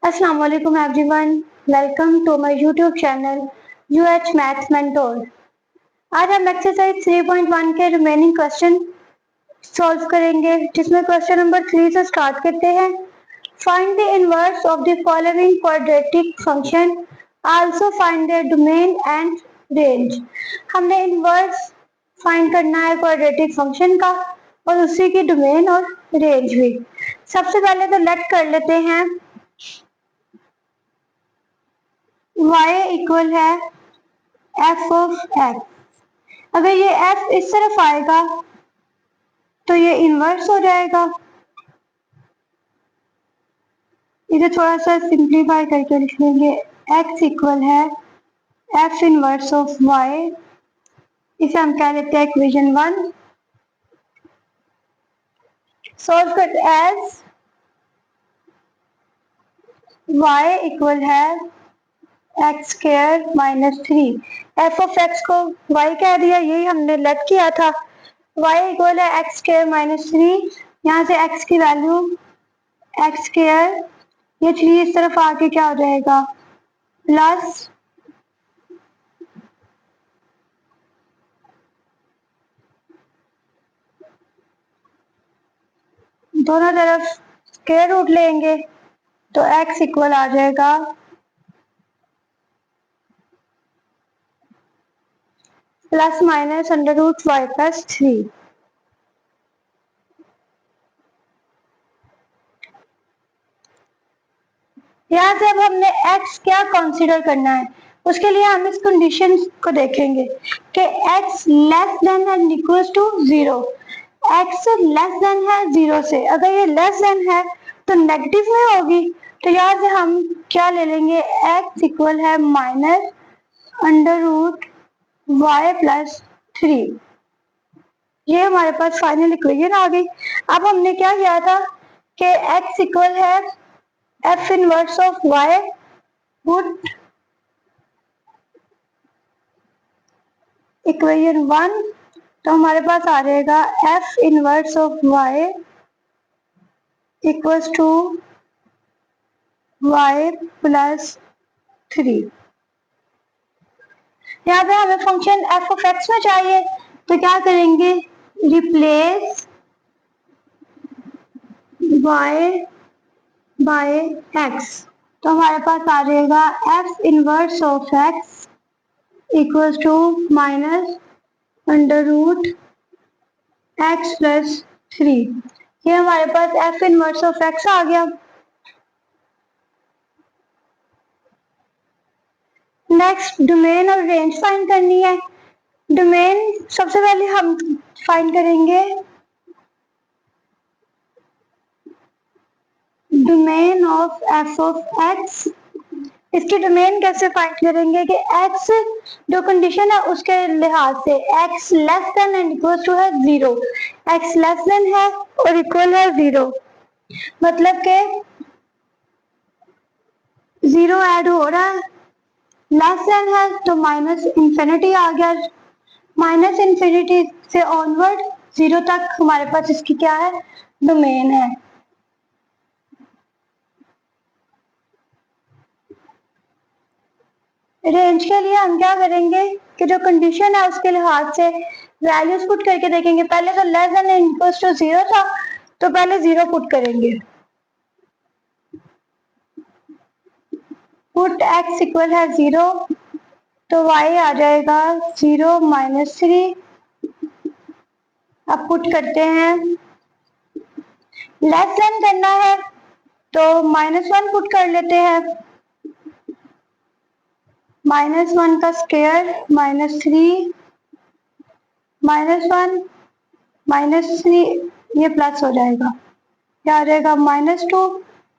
अस्सलाम वालेकुम everyone, welcome to my YouTube channel UH maths mentor. आज हम एक्सरसाइज 3.1 के रिमेनिंग क्वेश्चन सॉल्व करेंगे, जिसमें क्वेश्चन नंबर 3 से स्टार्ट करते हैं। Find the inverse of the following quadratic function, also find the domain and range. हमने इनवर्स फाइंड करना है क्वाड्रेटिक फंक्शन का और उसी की डोमेन और रेंज भी। सबसे पहले तो लेट कर लेते हैं y इक्वल है एफ ऑफ एक्स। अगर ये f इस तरफ आएगा तो ये इनवर्स हो जाएगा। इसे थोड़ा सा सिंप्लीफाई करके लिख लेंगे। x इक्वल है f इनवर्स ऑफ y, इसे हम कह लेते हैं इक्वेशन 1। सॉल्व कर एज y इक्वल है x square minus 3। F of x को y कह दिया, यही हमने लेट किया था। y इक्वल है एक्स स्क्वायर माइनस 3। यहाँ से x की वैल्यू एक्स स्क्वायर, ये 3 इस तरफ आके क्या हो जाएगा प्लस दोनों तरफ स्क्वायर रूट लेंगे तो x इक्वल आ जाएगा plus minus under root y plus 3। यहाँ से अब हमने x क्या कंसीडर करना है, उसके लिए हम इस कंडीशन को देखेंगे कि x less than and equals to 0। x less than है 0 से, अगर ये लेस देन है तो नेगेटिव में होगी। तो यहाँ से हम क्या ले लेंगे, x इक्वल है minus under root y plus 3। ये हमारे पास फाइनल इक्वेशन आ गई। अब हमने क्या किया था कि x इक्वल है f inverse of y, put equation 1, तो हमारे पास आ जाएगा f inverse of y equals to y plus 3। यहाँ पे हमें फंक्शन f ऑफ x में चाहिए, तो क्या करेंगे, रिप्लेस y बाय x, तो हमारे पास आ जाएगा f inverse of x equals to minus under root x plus 3। ये हमारे पास f इनवर्स ऑफ x आ गया। नेक्स्ट डोमेन और रेंज फाइंड करनी है। डोमेन सबसे पहले हम फाइंड करेंगे domain of f of x। इसकी डोमेन कैसे फाइंड करेंगे कि x जो कंडीशन है उसके लिहाज से x less than and equal to है 0। x लेस देन है और इक्वल है 0, मतलब के 0 ऐड हो रहा है। लेस देन है तो माइनस इंफिनिटी आ गया, माइनस इंफिनिटी से ऑनवर्ड 0 तक हमारे पास इसकी क्या है, डोमेन है। रेंज के लिए हम क्या करेंगे कि जो कंडीशन है उसके लिहाज से वैल्यूज पुट करके देखेंगे। पहले तो लेस देन इक्वल्स टू 0 था, तो पहले 0 पुट करेंगे। पुट x इक्वल है 0, तो y आ जाएगा 0 माइनस 3। अब पुट करते हैं, लेस देन करना है तो -1 पुट कर लेते हैं। -1 का स्क्वायर -3 -1 -3, ये प्लस हो जाएगा, क्या आ जाएगा -2।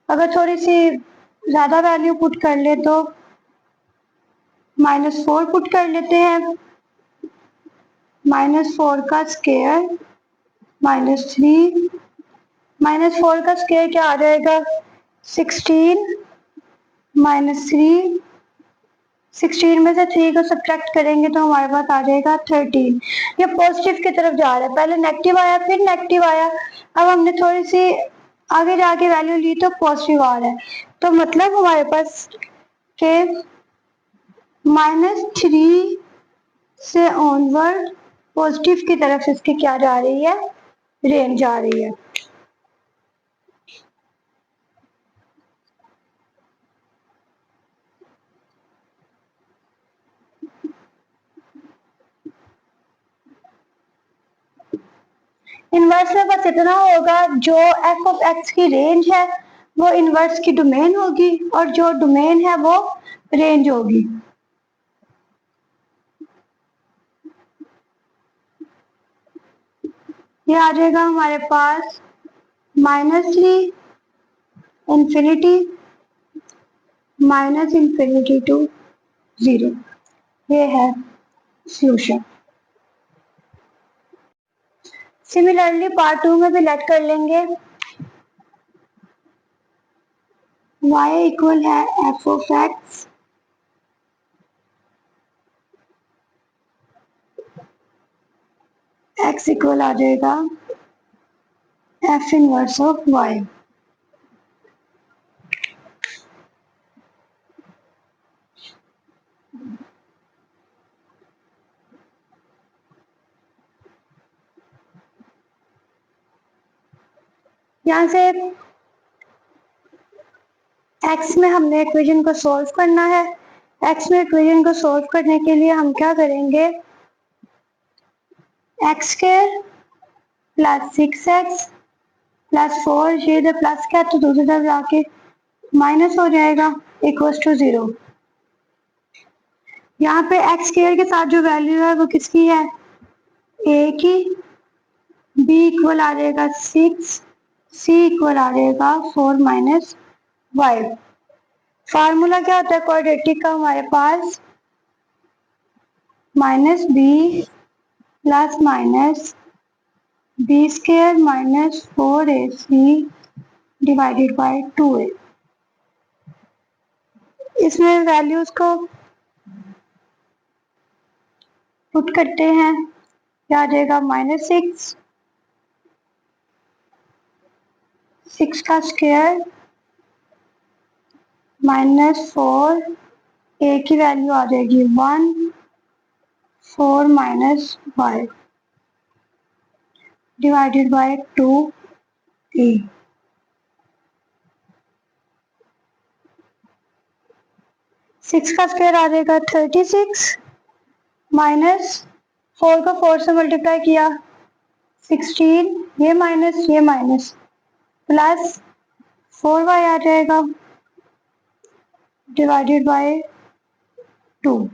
अगर थोड़ी सी ज्यादा वैल्यू पुट कर ले तो -4 पुट कर लेते हैं। -4 का स्क्वायर -3 -4 का स्क्वायर क्या आ जाएगा 16 -3। 16 में से 3 को सब्ट्रैक्ट करेंगे तो हमारे पास आ जाएगा 13। ये पॉजिटिव की तरफ जा रहा है, पहले नेगेटिव आया फिर नेगेटिव आया, अब हमने थोड़ी सी आगे जाके वैल्यू ली तो पॉजिटिव आ रहा है। तो मतलब हमारे पास के -3 से ऑनवर्ड पॉजिटिव की तरफ इसकी क्या जा रही है, रेंज जा रही है। इनवर्स में बस इतना होगा, जो एफ ऑफ एक्स की रेंज है वो इनवर्स की डोमेन होगी और जो डोमेन है वो रेंज होगी। ये आ जाएगा हमारे पास -3 इंफिनिटी -इंफिनिटी टू 0। ये है सॉल्यूशन। सिमिलरली पार्ट 2 में भी लेट कर लेंगे। y इक्वल है F of X x equal आ जाएगा एफ इनवर्स ऑफ y। यहाँ से x में हमने इक्वेशन को सॉल्व करना है। x में इक्वेशन को सॉल्व करने के लिए हम क्या करेंगे, x square plus 6x plus 4, ये इधर प्लस का तो दूसरी तरफ जाके माइनस हो जाएगा इक्वल्स टू 0। यहाँ पे एक्स स्क्वायर के साथ जो वैल्यू है वो किसकी है, a की। b इक्वल आ जाएगा 6, c इक्वल आ जाएगा 4 माइनस y। फार्मूला क्या होता है क्वाड्रेटिक का हमारे पास, -b plus minus b square minus 4ac divided by 2a। इसमें वैल्यूज को पुट करते हैं, क्या आ जाएगा -6, 6 का स्क्वायर -4, a की वैल्यू आ जाएगी 1, 4 minus y divided by 2a। 6 का स्क्वायर आ जाएगा 36 माइनस 4 को 4 से मल्टीप्लाई किया 16, ये माइनस प्लस 4y आ जाएगा डिवाइडेड बाय 2।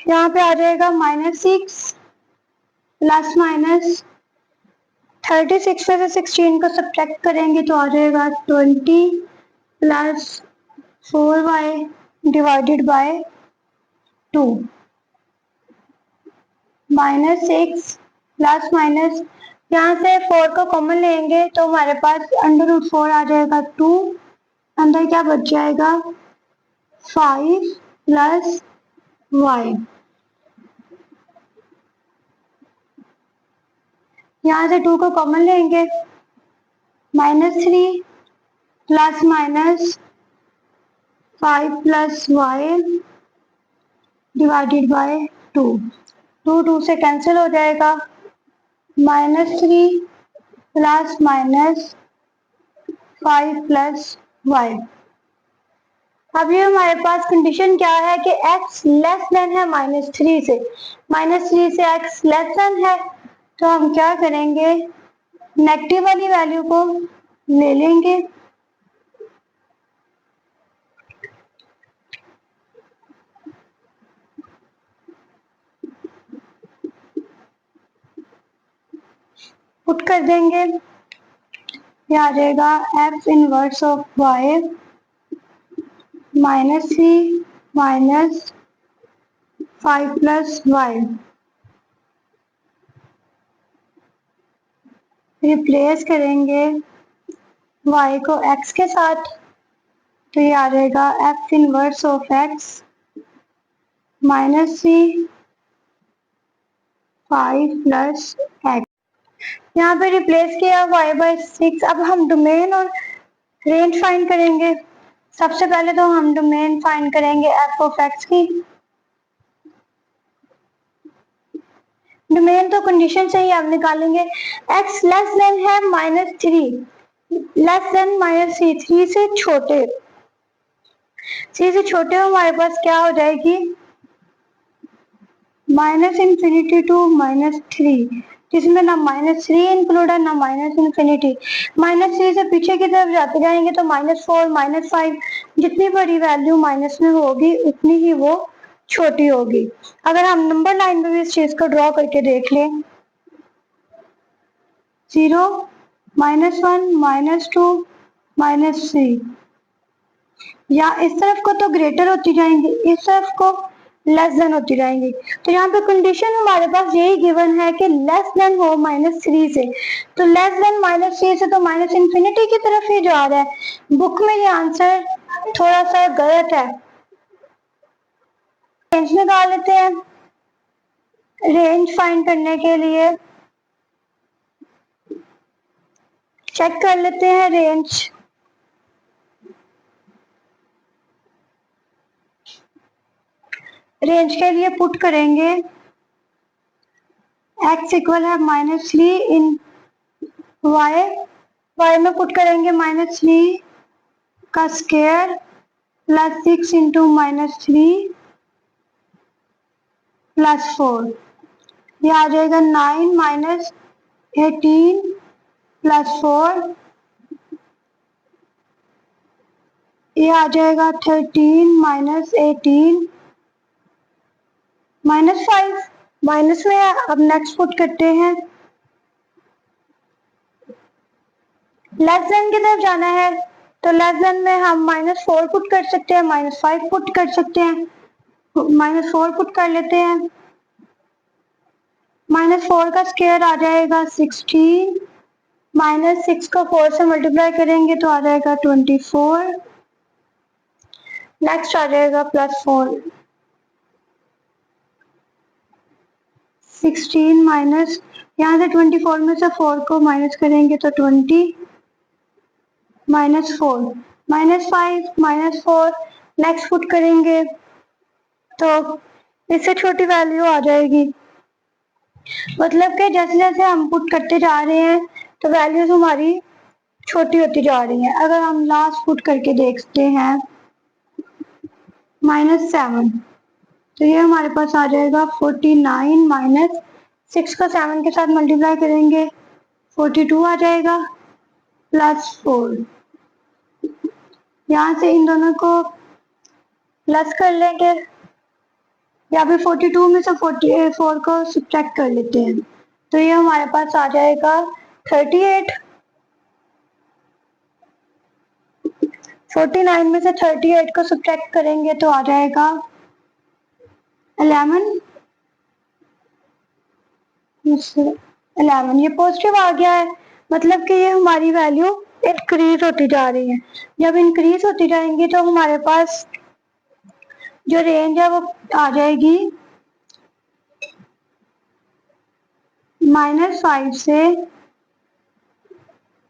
यहाँ पे आ जाएगा -6 प्लस माइनस 36 में से 16 को सब्ट्रैक्ट करेंगे तो आ जाएगा 20 plus 4y divided by 2। -6 plus minus, यहाँ से 4 को कॉमन लेंगे तो हमारे पास √4 आ जाएगा 2, अंदर क्या बच जाएगा 5 प्लस y। यहाँ से 2 को कॉमन लेंगे, -3 plus minus 5 plus y divided by 2। 2 से कैंसिल हो जाएगा, -3 प्लस माइनस 5 प्लस y। अब ये हमारे पास कंडीशन क्या है कि x लेस देन है -3 से, -3 से x लेस देन है, तो हम क्या करेंगे, नेगेटिव वाली वैल्यू को ले लेंगे। पुट कर देंगे, ये आ जाएगा F inverse of y -3 minus 5 plus y। Replace करेंगे y को x के साथ, तो ये आ जाएगा F inverse of x -3 5 plus x। यहाँ पे रिप्लेस किया y/6। अब हम डोमेन और रेंज फाइंड करेंगे। सबसे पहले तो हम डोमेन फाइंड करेंगे एफ ऑफ एक्स की। डोमेन तो कंडीशन से ही आप निकालेंगे। x लेस देन है -3, लेस देन -3, 3 से छोटे, 3 से छोटे हमारे पास क्या हो जाएगी, -∞ टू -3, जिसमें ना -3 इंक्लूड है ना -∞। -3 से पीछे की तरफ जाते जाएंगे तो -4, -5, जितनी बड़ी वैल्यू माइनस में होगी उतनी ही वो छोटी होगी। अगर हम नंबर लाइन में भी इस चीज को ड्रॉ करके देख लें, 0, -1, -2, -3, या इस तरफ को तो ग्रेटर होती जाएंगी, इस तरफ को लेस देन होती जाएंगी। तो यहाँ पे कंडीशन हमारे पास यही गिवन है कि लेस देन हो -3 से, तो लेस देन -3 से तो ∞ की तरफ ही जा रहा है। बुक में ये आंसर थोड़ा सा गलत है। रेंज निकाल लेते हैं। रेंज फाइंड करने के लिए चेक कर लेते हैं रेंज। रेंज के लिए पुट करेंगे x इक्वल है -3 इन y, y में पुट करेंगे -3 का स्क्वायर प्लस 6 इंटू -3 प्लस 4, ये आ जाएगा 9 माइनस 18 प्लस 4, ये आ जाएगा 13 माइनस 18 -5, माइनस में है। अब नेक्स्ट पुट करते हैं, लेस देन की तरफ जाना है तो लेस देन में हम -4 पुट कर सकते हैं, -5 पुट कर सकते हैं, -4 पुट कर लेते हैं। -4 का स्क्वायर आ जाएगा 16, -6 को 4 से मल्टीप्लाई करेंगे तो आ जाएगा 24, नेक्स्ट आ जाएगा +4, 16 माइनस, यहाँ से 24 में से 4 को माइनस करेंगे तो 20, -4, -5, -4, नेक्स्ट पुट करेंगे तो इससे छोटी वैल्यू आ जाएगी। मतलब कि जैसे जैसे हम पुट करते जा रहे हैं तो वैल्यूज हमारी छोटी होती जा रही हैं। अगर हम लास्ट पुट करके देखते हैं -7, तो ये हमारे पास आ जाएगा 49, -6 को 7 के साथ मल्टीप्लाई करेंगे 42 आ जाएगा, +4, यहाँ से इन दोनों को प्लस कर लेंगे या फिर 42 में से 44 को सब्ट्रैक्ट कर लेते हैं, तो ये हमारे पास आ जाएगा 38। 49 में से 38 को सब्ट्रैक्ट करेंगे तो आ जाएगा 11, 11, ये पॉजिटिव आ गया है, मतलब कि ये हमारी वैल्यू इंक्रीज होती जा रही है। जब इंक्रीज होती जाएंगी तो हमारे पास जो रेंज है वो आ जाएगी -5 से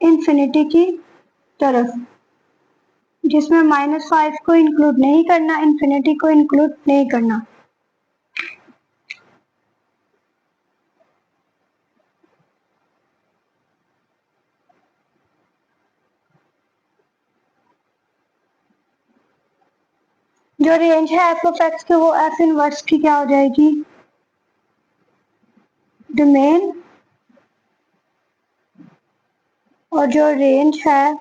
इंफिनिटी की तरफ, जिसमें -5 को इंक्लूड नहीं करना, इंफिनिटी को इंक्लूड नहीं करना। जो रेंज है एफ ऑफ एक्स की वो एफ इनवर्स की क्या हो जाएगी, डोमेन, और जो रेंज है,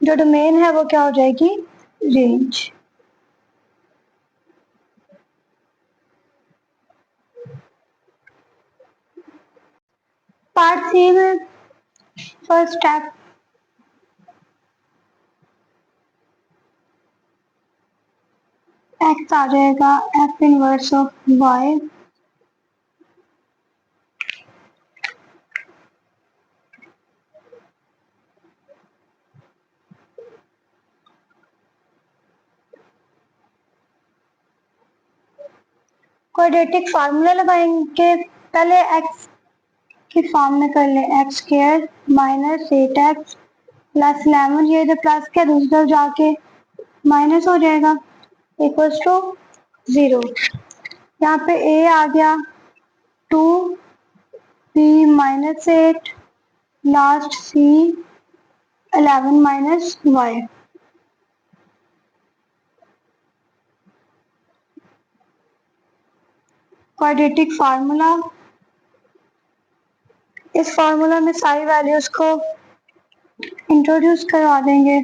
जो डोमेन है वो क्या हो जाएगी, रेंज। पार्ट सी में फर्स्ट स्टेप, एक्स आ जाएगा F inverse of y, quadratic formula लगाएंगे, पहले एक्स की फॉर्म में कर ले, x square minus 8x plus 11, ये इधर प्लस के दूसरी तरफ जाके माइनस हो जाएगा, इक्वल्स टू 0। यहाँ पे a आ गया 2b minus 8, last c 11 minus y। Quadratic formula, इस फार्मूला में सारी वैल्यूज को इंट्रोड्यूस करवा देंगे।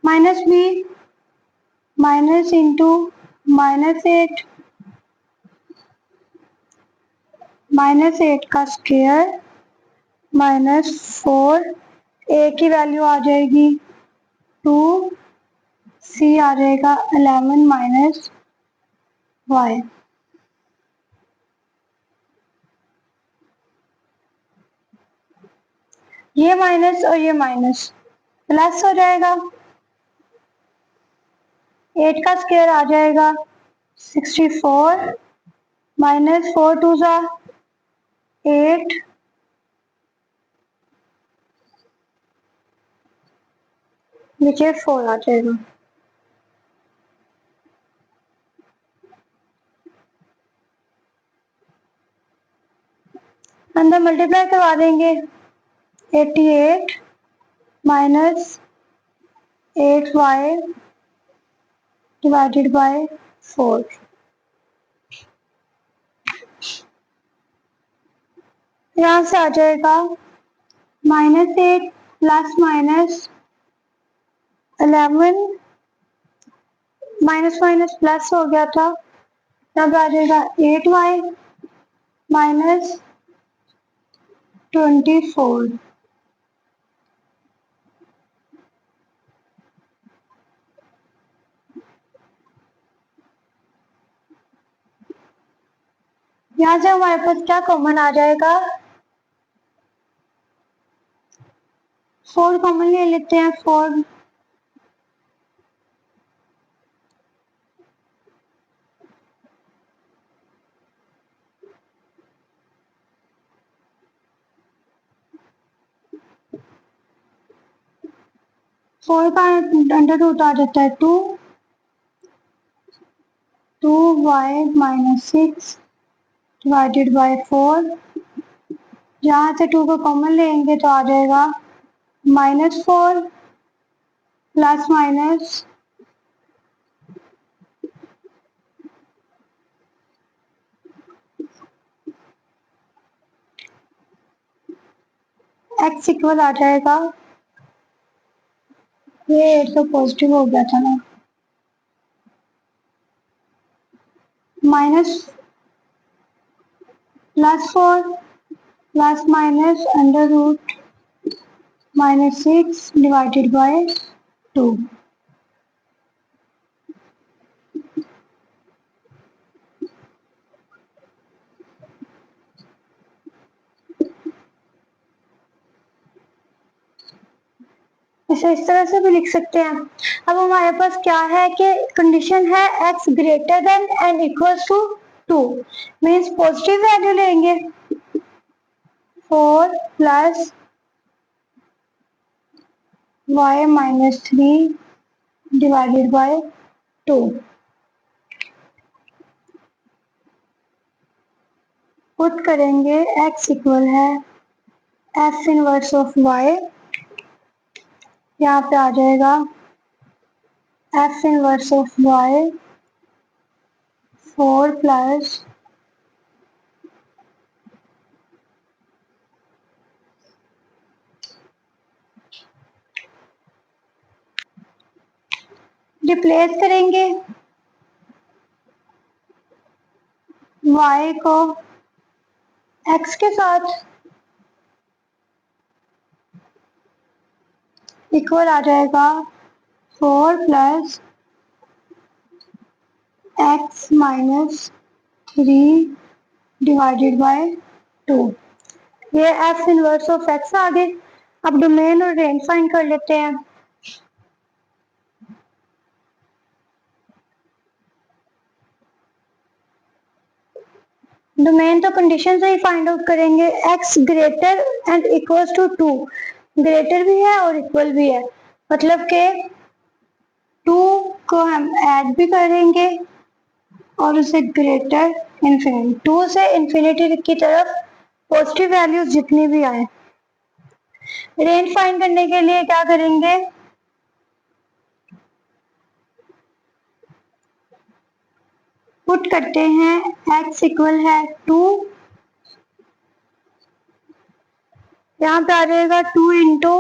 Minus b minus into minus 8 minus 8 का स्क्वायर माइनस 4, a की वैल्यू आ जाएगी 2, c आ जाएगा 11 माइनस y। ये माइनस और ये माइनस प्लस हो जाएगा, 8 का स्क्वायर आ जाएगा 64 माइनस 4 टू ज़ा 8, नीचे 4 आ जाएगा। अंदर मल्टीप्लाई करवा देंगे, 88 माइनस 8y डिवाइडेड बाय 4। यहाँ से आ जाएगा minus 8 plus minus 11, minus minus plus हो गया था, तब आ जाएगा 8y माइनस 24। यहाँ से हमारे पास क्या कॉमन आ जाएगा, 4 कॉमन ले लेते हैं, 4 4 का अंडर रूट आ जाता है 2, 2y माइनस 6 डिवाइडेड बाय 4। यहाँ से 2 को कॉमन लेंगे तो आ जाएगा -4 प्लस माइनस x इक्वल आ जाएगा, ये 8 तो पॉजिटिव हो गया था ना, minus +4 plus minus under root -6 divided by 2। इसे इस तरह से भी लिख सकते हैं। अब हमारे पास क्या है कि कंडीशन है x greater than and equals to 2, means positive value लेंगे, 4 plus y minus 3 divided by 2। Put करेंगे, x इक्वल है f इनवर्स ऑफ y, यहाँ पे आ जाएगा f inverse of y 4 plus replace करेंगे y को x के साथ, इक्वल आ जाएगा 4 plus x minus 3 divided by 2। ये f इनवर्स ऑफ x आ गए। अब डोमेन और रेंज फाइंड कर लेते हैं। डोमेन तो कंडीशन से ही फाइंड आउट करेंगे। x greater and equals to 2, greater भी है और इक्वल भी है, मतलब के 2 को हम ऐड भी करेंगे और उसे ग्रेटर इन्फिनिटी, 2 से इन्फिनिटी की तरफ पॉजिटिव वैल्यूज जितनी भी आए। रेंज फाइंड करने के लिए क्या करेंगे, पुट करते हैं x इक्वल है 2, यहाँ पे आ जाएगा 2 इंटू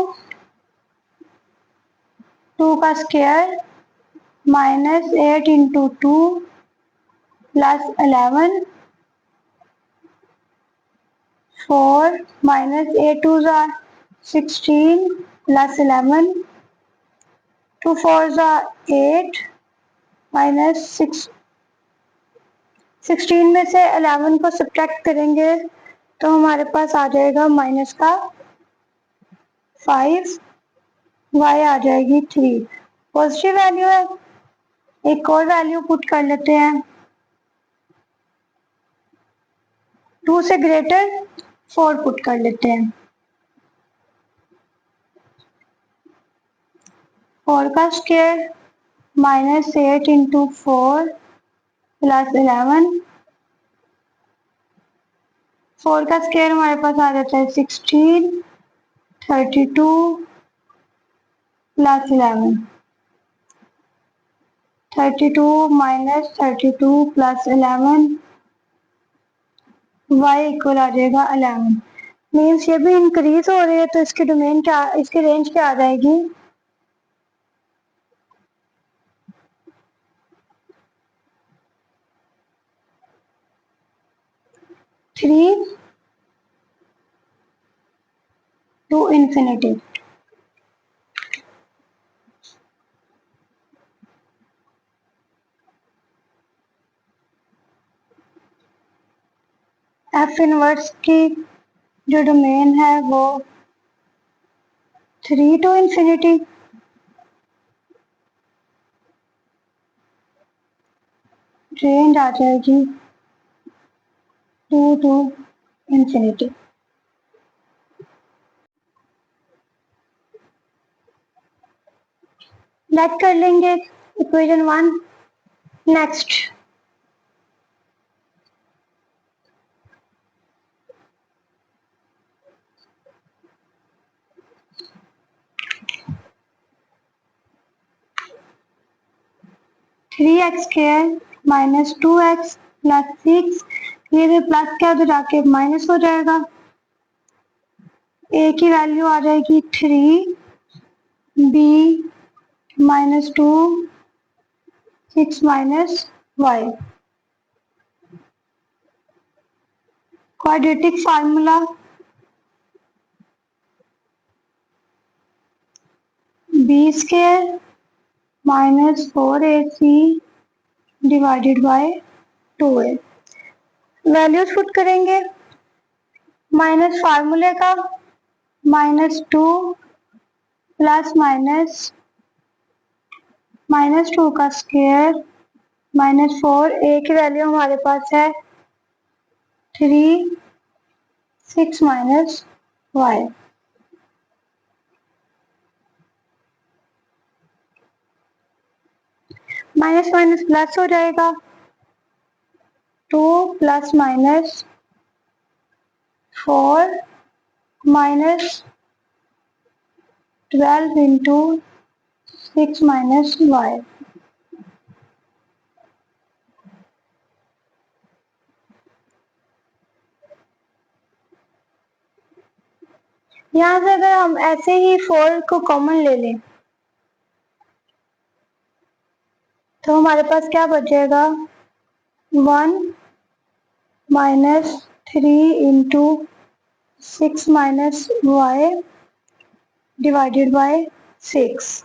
2 का square minus 8 into 2 plus 11, 4 minus 8 टू ज़ा 16 प्लस 11, 2 4 ज़ा 8 माइनस 6, 16 में से 11 को सब्ट्रैक्ट करेंगे तो हमारे पास आ जाएगा माइनस का 5, y आ जाएगी 3, पॉजिटिव वैल्यू है। एक और वैल्यू पुट कर लेते हैं, 2 से ग्रेटर 4 पुट कर लेते हैं, 4 का स्क्वायर माइनस 8 इंटू 4 प्लस 11, 4 का स्क्वायर हमारे पास आ जाता है 16, 32 plus 11, 32 minus 32 plus 11, y equal आ जाएगा 11। मीन्स ये भी इंक्रीज हो रही है तो इसकी डोमेन क्या, इसकी रेंज क्या आ जाएगी, 3 टू इंफिनिटी। एफ इनवर्स की जो डोमेन है वो 3 टू इंफिनिटी, रेंज आ जाएगी 2 टू इंफिनिटी। लेट कर लेंगे equation 1। Next, three x square minus 2x plus 6, ये प्लस क्या उधर जाके माइनस हो जाएगा, a की वैल्यू आ जाएगी 3, b minus 2, 6 minus y। Quadratic formula, b square minus 4ac divided by 2a। Values put करेंगे, माइनस फार्मूले का -2 प्लस माइनस 2 का स्क्वायर -4, a की वैल्यू हमारे पास है 3, 6 minus y। Minus minus plus हो जाएगा, 2 plus minus 4 minus 12 into 6 minus y। यहाँ से अगर हम ऐसे ही 4 को कॉमन ले लें तो हमारे पास क्या बचेगा, 1 minus 3 into 6 minus y divided by 6।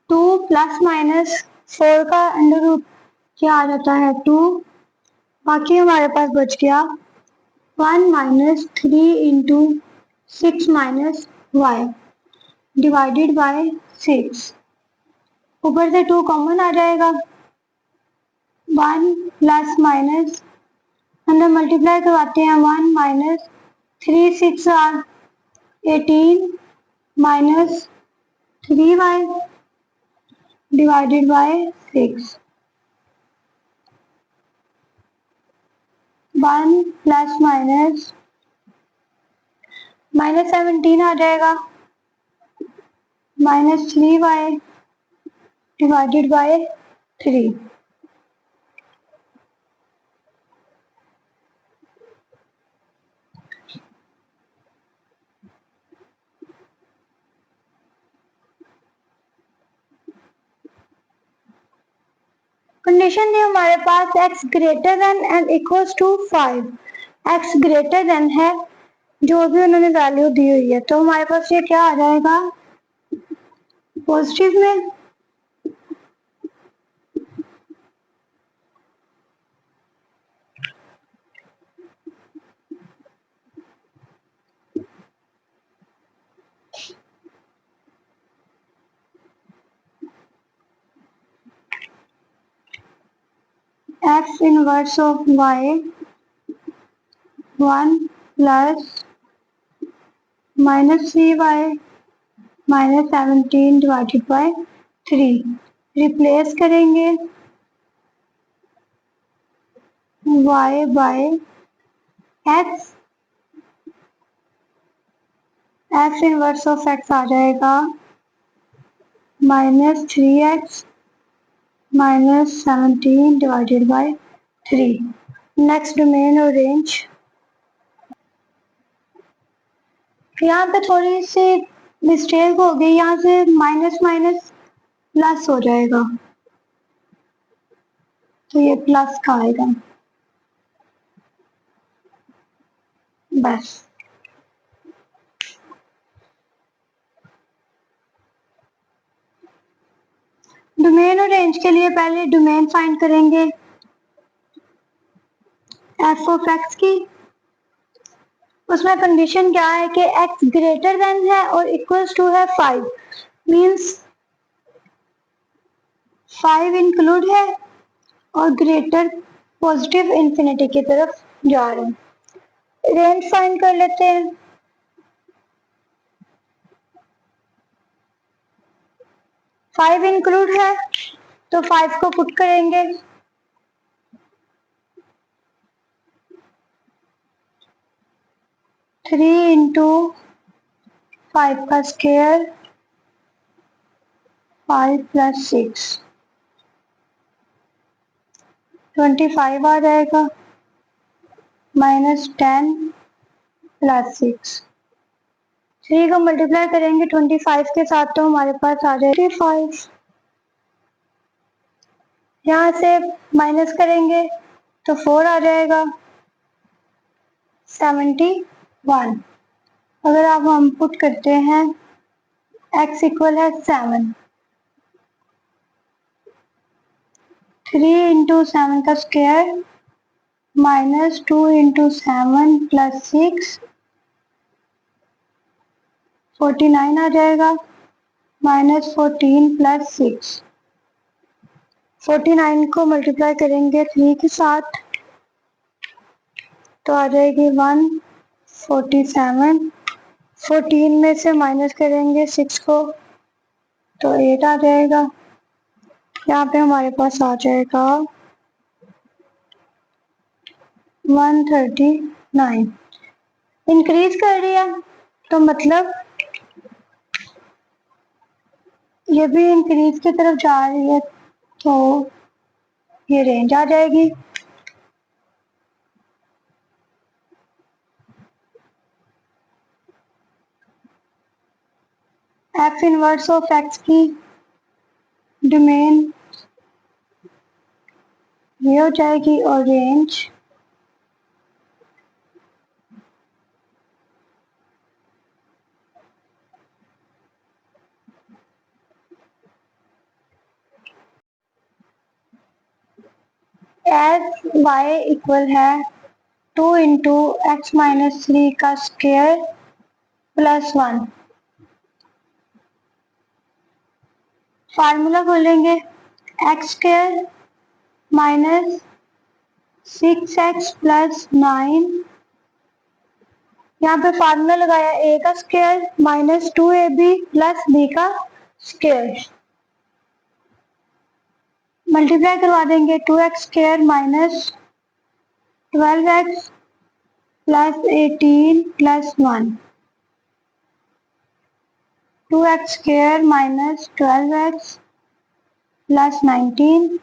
2 plus minus 4 का अंडर रूट क्या आ जाता है 2, बाकी हमारे पास बच गया 1 minus 3 into 6 minus y divided by 6। ऊपर से 2 कॉमन आ जाएगा 1 प्लस माइनस अंदर मल्टीप्लाई करवाते हैं 1 minus 3 6 are 18 minus 3y divided by 6 1 plus minus minus 17 आ जाएगा minus 3y divided by 3 condition थी हमारे पास x greater than and equals to 5 x greater than है जो भी उन्होंने वैल्यू दी हुई है तो हमारे पास ये क्या आ जाएगा पॉजिटिव में x inverse of y 1 plus minus 3y minus 17 divided by 3 replace करेंगे y by x x inverse of x आ जाएगा minus 3x minus 17 divided by 3 next domain और रेंज यहाँ पे थोड़ी सी मिस्टेक हो गई यहाँ से माइनस माइनस प्लस हो जाएगा तो ये प्लस का आएगा बस डोमेन और रेंज के लिए पहले डोमेन फाइंड करेंगे एफ ऑफ एक्स की उसमें कंडीशन क्या है कि x ग्रेटर देन है और इक्वल्स टू है 5 मींस 5 इंक्लूड है और ग्रेटर पॉजिटिव इंफिनिटी की तरफ जा रहे हैं रेंज फाइंड कर लेते हैं 5 इंक्लूड है तो 5 को पुट करेंगे 3 इंटू 5 का स्क्वायर 5 प्लस 6 25 आ जाएगा माइनस 10 प्लस 6 3 को मल्टीप्लाई करेंगे 25 के साथ तो हमारे पास आ जाएगा 5 यहाँ से माइनस करेंगे तो 4 आ जाएगा 71 अगर आप हम पुट करते हैं x इक्वल है 7 3 इंटू 7 का स्क्वायर माइनस 2 इंटू 7 प्लस 6 49 आ जाएगा माइनस 14 प्लस 6 49 को मल्टीप्लाई करेंगे 3 के साथ तो आ जाएगी 147 14 में से माइनस करेंगे 6 को तो 8 आ जाएगा यहाँ पे हमारे पास आ जाएगा 139 इंक्रीज कर दिया तो मतलब ये भी इंक्रीज की तरफ जा रही है तो ये रेंज आ जाएगी एफ इनवर्स ऑफ एक्स की डोमेन ये हो जाएगी और रेंज एस वाई इक्वल है 2 इंटू एक्स माइनस 3 का स्क्वायर प्लस 1 फार्मूला बोलेंगे x square minus 6x plus 9, यहाँ पे फार्मूला लगाया a का square minus 2ab plus b का स्क्वायर, मल्टीप्लाई करवा देंगे 2x square minus 12x plus 18 plus 1, 2x square minus 12x plus 19,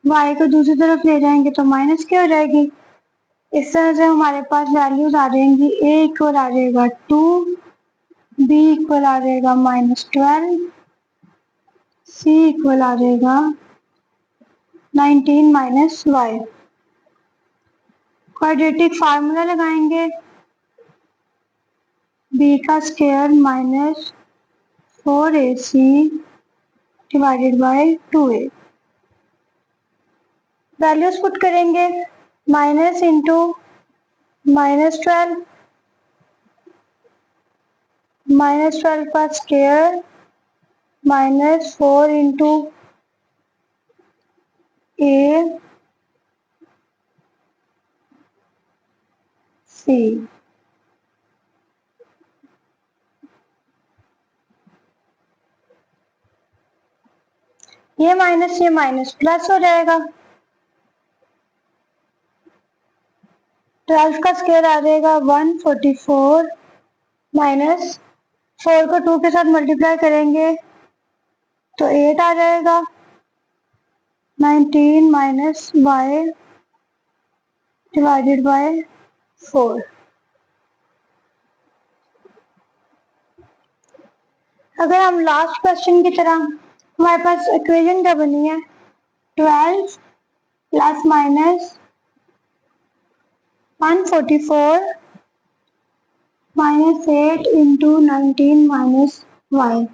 y को दूसरी तरफ ले जाएंगे तो माइनस क्या हो जाएगी। इस तरह से हमारे पास वैल्यूज आ जाएंगी, a इक्वल आ जाएगा 2, b इक्वल आ जाएगा -12, c इक्वल आ जाएगा 19 माइनस y। क्वाड्रेटिक फार्मूला लगाएंगे, b का square minus 4ac divided by 2a, values put करेंगे, माइनस इंटू -12, -12 का square minus 4 into a c, ये माइनस प्लस हो जाएगा, 12 का स्क्वायर आ जाएगा 144 माइनस 4 को 2 के साथ मल्टीप्लाई करेंगे तो 8 आ जाएगा, 19 माइनस y डिवाइडेड बाय 4। अगर हम लास्ट क्वेश्चन की तरह, हमारे पास इक्वेशन क्या बनी है, 12 plus minus 144 minus 8 into 19 minus y,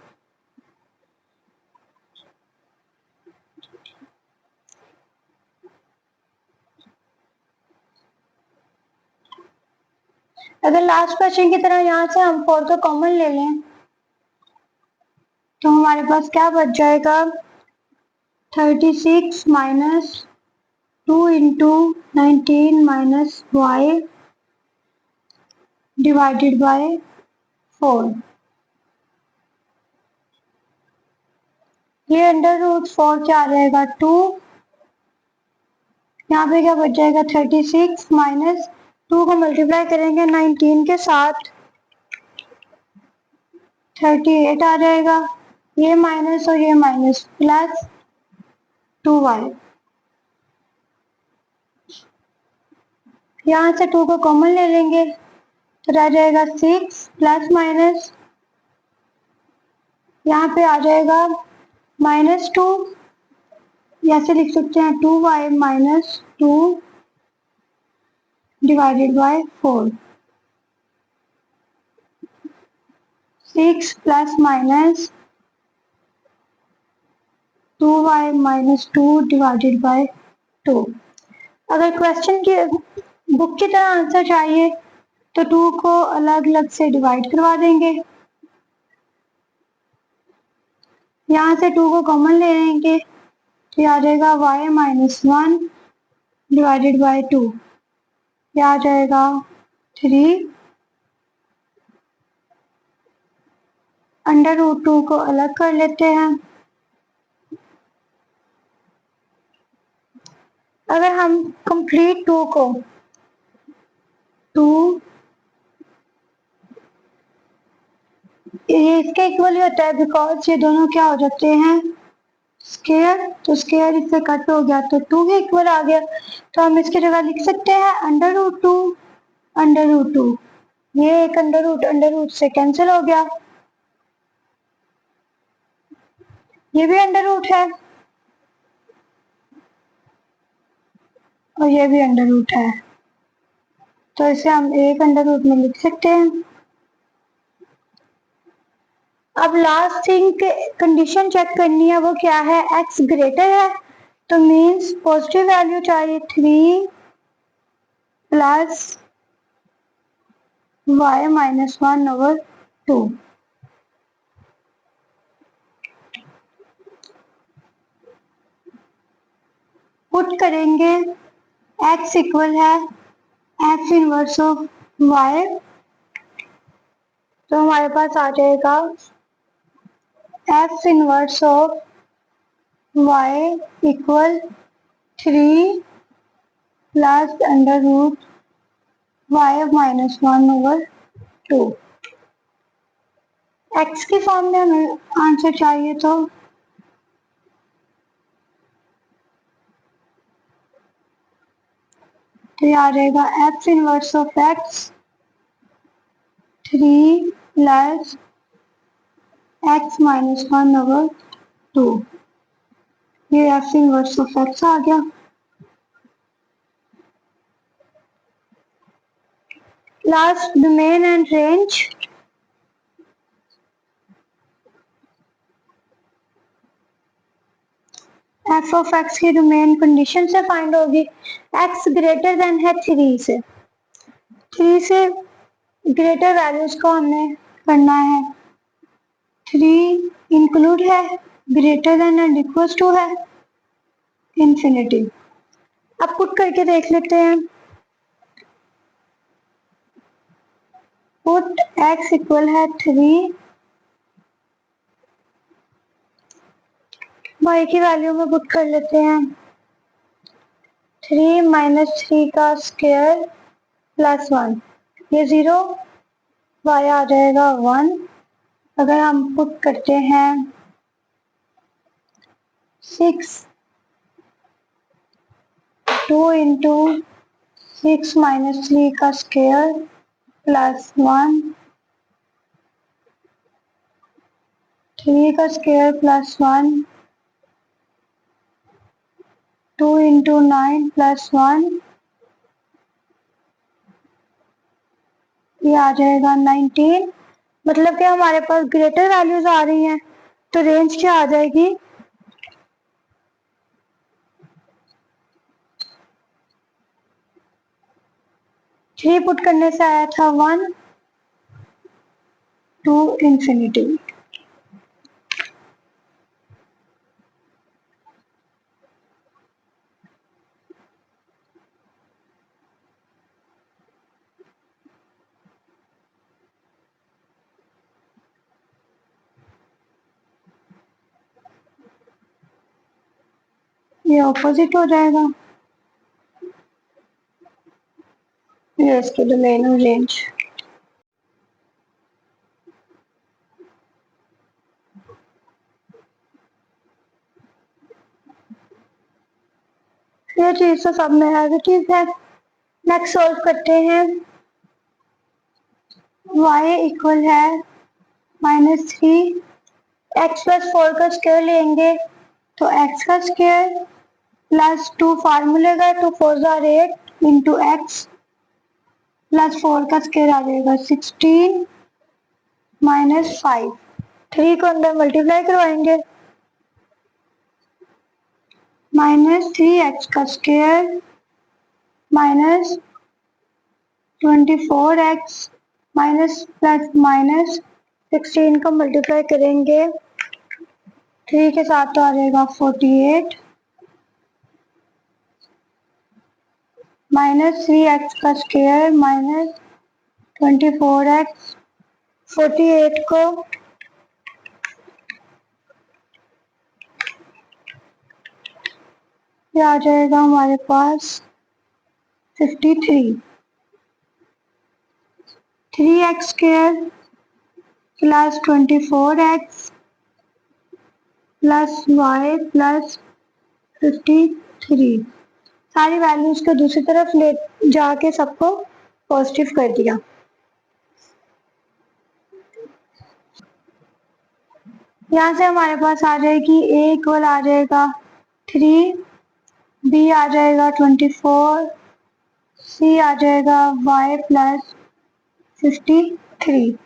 अगर लास्ट क्वेश्चन की तरह यहाँ से हम 4 को कॉमन ले लें तो हमारे पास क्या बच जाएगा, 36 minus 2 into 19 minus y divided by 4। ये अंडर रूट 4 क्या आ जाएगा 2, यहाँ पे क्या बच जाएगा 36 माइनस 2 को मल्टीप्लाई करेंगे 19 के साथ 38 आ जाएगा, ये माइनस और ये माइनस प्लस 2y, यहाँ से 2 को कॉमन ले लेंगे तो रह जाएगा 6 प्लस माइनस, यहाँ पे आ जाएगा -2, ऐसे लिख सकते हैं 2y minus 2 divided by 4, 6 plus minus 2y minus 2 divided by 2। अगर क्वेश्चन की बुक की तरह आंसर चाहिए तो 2 को अलग अलग से डिवाइड करवा देंगे, यहाँ से 2 को कॉमन ले लेंगे तो ये आ जाएगा y माइनस 1 डिवाइडेड बाय 2, ये आ जाएगा 3, अंडर रूट 2 को अलग कर लेते हैं। अगर हम कंप्लीट 2 को 2 ये इसके इक्वल ही होता है बिकॉज ये दोनों क्या हो जाते हैं स्क्वायर, तो स्क्वायर इससे कट हो गया तो 2 के इक्वल आ गया, तो हम इसकी जगह लिख सकते हैं अंडर रूट 2 अंडर रूट 2, ये एक अंडर रूट से कैंसिल हो गया, ये भी अंडर रूट है और ये भी अंडर रूट है, तो इसे हम एक अंडर रूट में लिख सकते हैं। अब लास्ट थिंग कंडीशन चेक करनी है, वो क्या है, x ग्रेटर है तो मीन्स पॉजिटिव वैल्यू चाहिए 3 plus y minus 1 over 2, put करेंगे x इक्वल है f इनवर्स ऑफ y, तो हमारे पास आ जाएगा f inverse of y equal 3 plus under root y minus 1/2। x की फॉर्म में हमें आंसर चाहिए तो ये आ जाएगा f inverse of x 3 plus x minus 1/2। ये f इनवर्स ऑफ x आ गया। Last domain and range, f of x की डोमेन कंडीशन से फाइंड होगी। x ग्रेटर देन है 3 से, 3 से ग्रेटर वैल्यूज को हमने करना है। 3 इंक्लूड है, greater than and equal to है इंफिनिटी। अब पुट करके देख लेते हैं। पुट x इक्वल है 3, y की वैल्यू में पुट कर लेते हैं। 3 माइनस 3 का स्क्वायर प्लस 1, ये 0, y आ जाएगा 1। अगर हम पुट करते हैं 6, 2 इंटू 6 माइनस 3 का स्क्वायर प्लस 1, 3 का स्क्वायर प्लस 1, 2 इंटू 9 प्लस 1, ये आ जाएगा 19। मतलब कि हमारे पास ग्रेटर वैल्यूज आ रही हैं, तो रेंज क्या आ जाएगी? 3 पुट करने से आया था 1 टू इंफिनिटी। ये ऑपोजिट हो जाएगा, ये इसकी डोमेन और रेंज। ये चीज तो सब में है, चीज है। नेक्स्ट सॉल्व करते हैं। y इक्वल है -3, x प्लस 4 का स्क्वायर लेंगे तो x का स्क्वायर प्लस 2 फार्मूले का 2 4 जार 8 इंटू एक्स प्लस 4 का स्क्वायर आ जाएगा 16 माइनस 5। 3 को अंदर मल्टीप्लाई करवाएंगे, -3x का square minus 24x minus plus minus 16 को मल्टीप्लाई करेंगे 3 के साथ तो आ जाएगा 48 -3x का स्क्वायर माइनस 24x 48 को ये आ जाएगा हमारे पास 53। 3x square plus 24x plus y plus 53, सारी वैल्यूज को दूसरी तरफ ले जाके सबको पॉजिटिव कर दिया। यहाँ से हमारे पास आ जाएगी a इक्वल आ जाएगा 3, b आ जाएगा 24, c आ जाएगा y प्लस 53।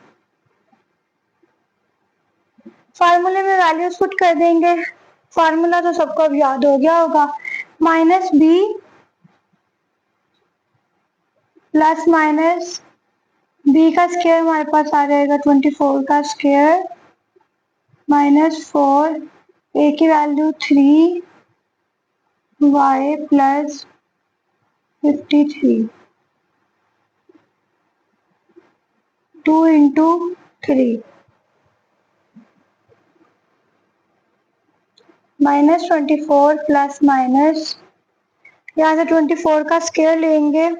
फार्मूले में वैल्यूज पुट कर देंगे। फार्मूला तो सबको अब याद हो गया होगा, minus b plus minus b का स्क्वायर हमारे पास आ जाएगा 24 का स्क्वायर माइनस 4, a की value 3 y plus 53 2 into 3 -24 plus minus, यहाँ से 24 का स्क्वायर लेंगे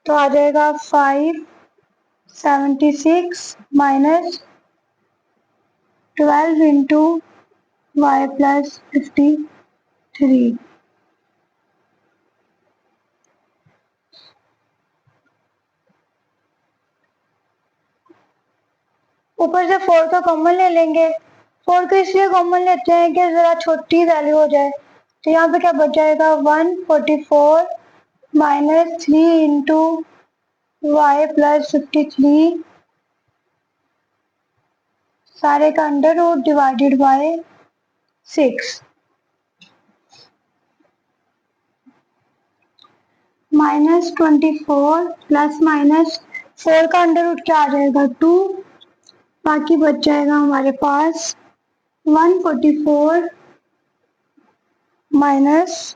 तो आ जाएगा 576 माइनस 12 इंटू y प्लस 53। ऊपर से 4 का कॉमन ले लेंगे। 4 को इसलिए कॉमन लेते हैं कि जरा छोटी वैल्यू हो जाए। तो यहाँ पे क्या बच जाएगा 144 माइनस 3 इंटू वाई प्लस 53 सारे का under root divided by 6 -24 plus minus 4 का अंडर रूट क्या आ जाएगा 2, बाकी बच जाएगा हमारे पास 144 माइनस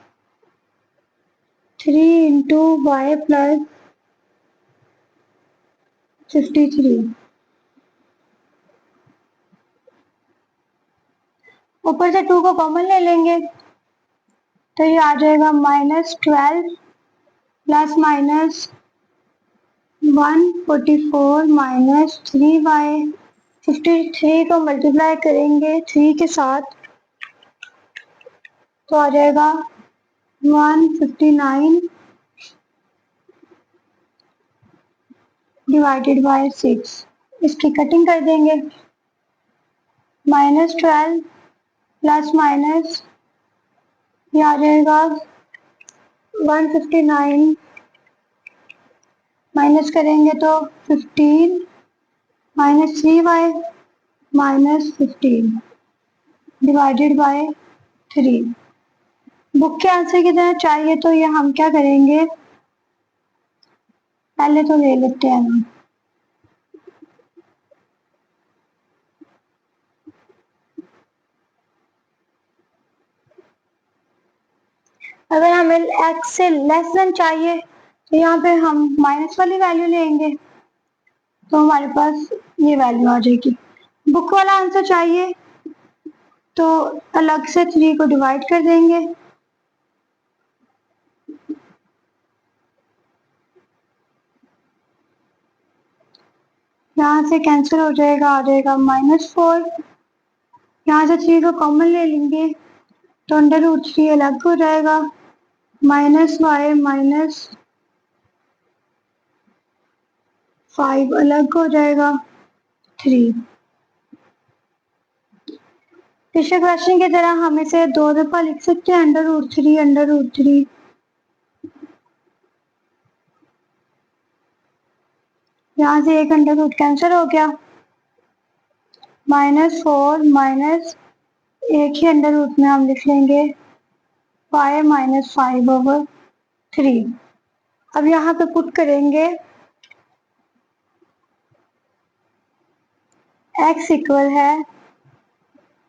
3 इंटू वाई प्लस 53। ऊपर से 2 को कॉमन ले लेंगे तो ये आ जाएगा -12 प्लस माइनस 144 माइनस 3y 53 को मल्टीप्लाई करेंगे 3 के साथ तो आ जाएगा 159 डिवाइडेड बाय 6। इसकी कटिंग कर देंगे। -12 प्लस माइनस ये आ जाएगा 159 माइनस करेंगे तो 15 minus 3y minus 15 divided by 3। Book के आंसर की तरह चाहिए तो ये हम क्या करेंगे, पहले तो ले लेते हैं हम। अगर हमें x से लेस देन चाहिए तो यहाँ पे हम माइनस वाली वैल्यू लेंगे तो हमारे पास ये वैल्यू आ जाएगी। बुक वाला आंसर चाहिए तो अलग से 3 को डिवाइड कर देंगे। यहाँ से कैंसिल हो जाएगा, आ जाएगा -4। यहाँ से 3 को कॉमन ले लेंगे तो अंडर रूट 3 अलग हो जाएगा, -y माइनस 5 अलग हो जाएगा 3। पिछले क्वेश्चन की तरह हम इसे 2 दफा लिख सकते हैं, अंडर रूट 3 यहाँ से एक अंडर रूट कैंसिल हो गया, -4 माइनस एक ही अंडर रूट में हम लिख लेंगे 5 माइनस 5/3। अब यहाँ पे पुट करेंगे x इक्वल है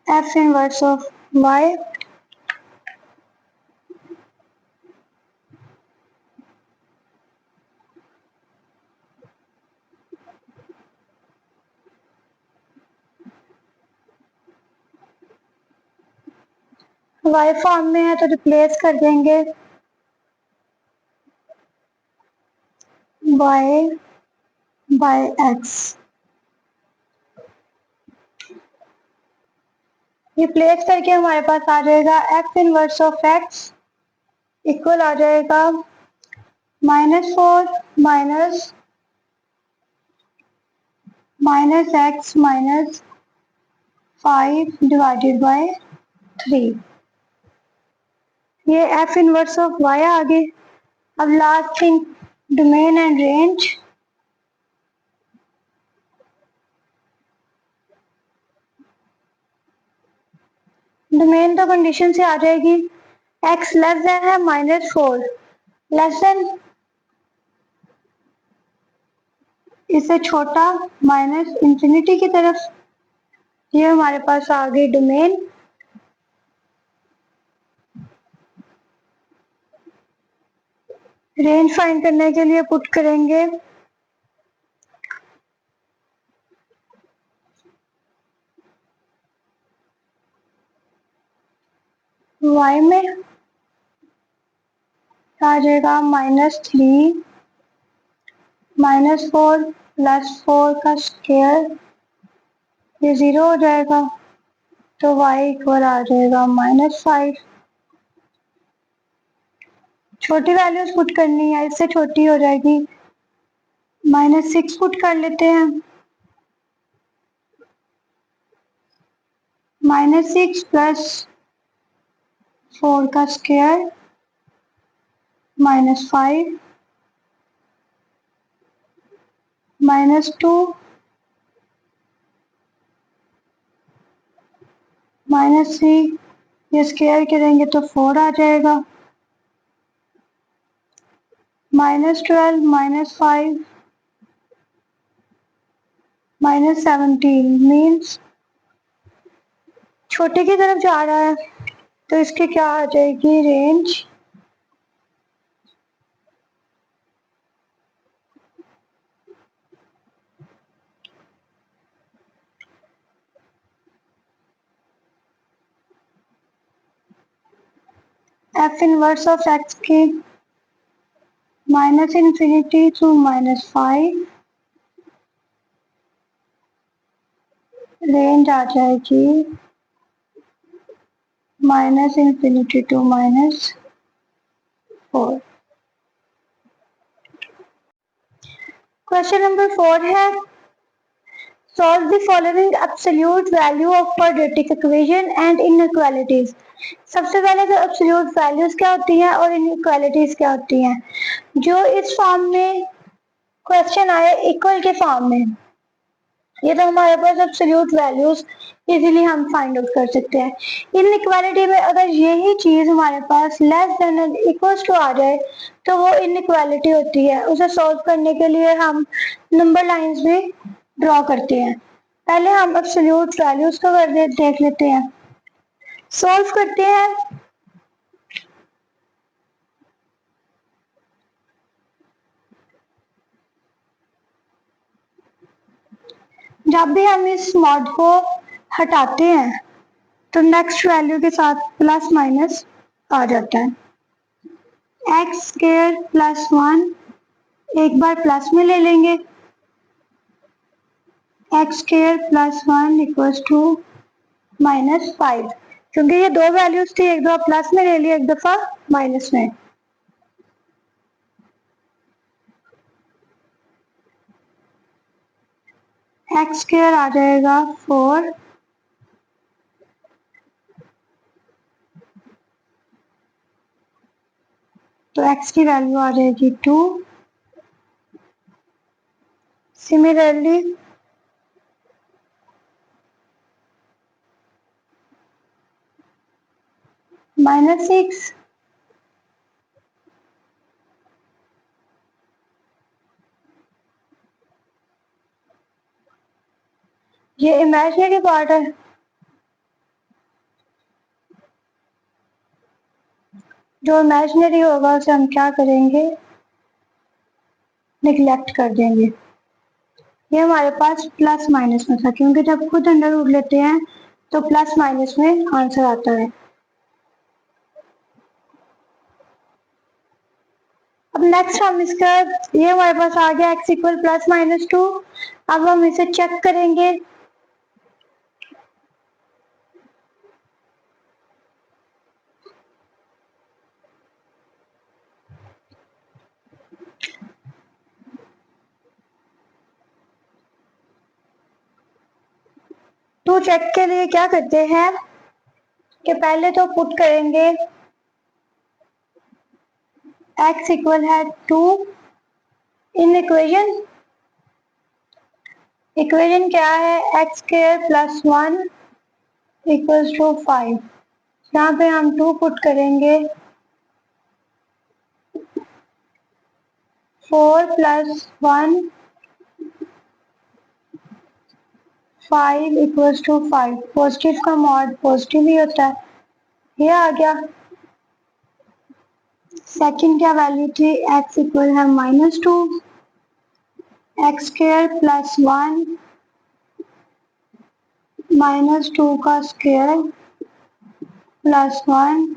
f inverse of y y form में है तो रिप्लेस कर देंगे y बाय x। रिप्लेस करके हमारे पास आ जाएगा f inverse of x equal आ जाएगा -4 minus x minus 5 divided by 3। ये f इनवर्स ऑफ y आ गई। अब last thing domain and range. Domain तो कंडीशन से आ जाएगी, x लेस देन है -4 लेस देन इससे छोटा माइनस इंफिनिटी की तरफ। ये हमारे पास आ गई डोमेन। रेंज फाइंड करने के लिए पुट करेंगे y में आ जाएगा -3 -4 +4 का स्क्वायर, ये 0 हो जाएगा तो y इक्वल आ जाएगा -5। छोटी वैल्यूज पुट करनी है, इससे छोटी हो जाएगी, -6 पुट कर लेते हैं, -6 + 4 का स्क्वायर -5 -2 -3, ये स्क्वायर करेंगे तो 4 आ जाएगा, -12 -5 -17 मीन्स छोटे की तरफ जा रहा है, तो इसकी क्या आ जाएगी range, f inverse of x की -∞ to -5 रेंज आ जाएगी -∞ to -4। क्वेश्चन नंबर 4 है solve the following absolute value of quadratic equation and inequalities। सबसे पहले तो absolute values क्या होती हैं और inequalities क्या होती हैं। जो इस फॉर्म में क्वेश्चन आए इक्वल के फॉर्म में, ये तो हमारे पास एब्सोल्यूट वैल्यूज इजीली हम फाइंड आउट कर सकते हैं। इनइक्वालिटी में अगर यही चीज हमारे पास less than and equals to आ जाए तो वो इनइक्वालिटी होती है। उसे सॉल्व करने के लिए हम नंबर लाइंस भी ड्रॉ करते हैं। पहले हम एब्सोल्यूट वैल्यूज को देख लेते हैं, सॉल्व करते हैं। जब भी हम इस मॉड को हटाते हैं तो नेक्स्ट वैल्यू के साथ प्लस माइनस आ जाता है। एक्स स्क्वायर +1 एक बार प्लस में ले लेंगे, एक्स स्क्वायर +1 इक्वल्स टू -5, क्योंकि ये दो वैल्यूज थी, एक दफा प्लस में ले लिया, एक दफा माइनस में। एक्स स्क्वायर आ जाएगा 4, तो x की वैल्यू आ जाएगी 2। सिमिलरली -6, ये इमेजिनरी पार्ट है, जो इमेजिनरी होगा उसे हम क्या करेंगे, निगलेक्ट कर देंगे। ये हमारे पास प्लस माइनस में था, क्योंकि जब खुद अंडर रूट लेते हैं तो प्लस माइनस में आंसर आता है। अब नेक्स्ट हम इसका, ये हमारे पास आ गया x इक्वल +-2। अब हम इसे चेक करेंगे। तो चेक के लिए क्या करते हैं कि पहले तो पुट करेंगे x इक्वल है 2 इन इक्वेशन। इक्वेशन क्या है, x स्क्वायर +1 इक्वल्स टू 5। यहाँ पे हम 2 पुट करेंगे, 4 + 1 5 इक्वल्स टू 5। पॉजिटिव का मॉड पॉजिटिव ही होता है, ये आ गया। सेकंड क्या वैल्यू थी, x इक्वल है -2, एक्स स्क्वायर प्लस 1 -2 का square plus 1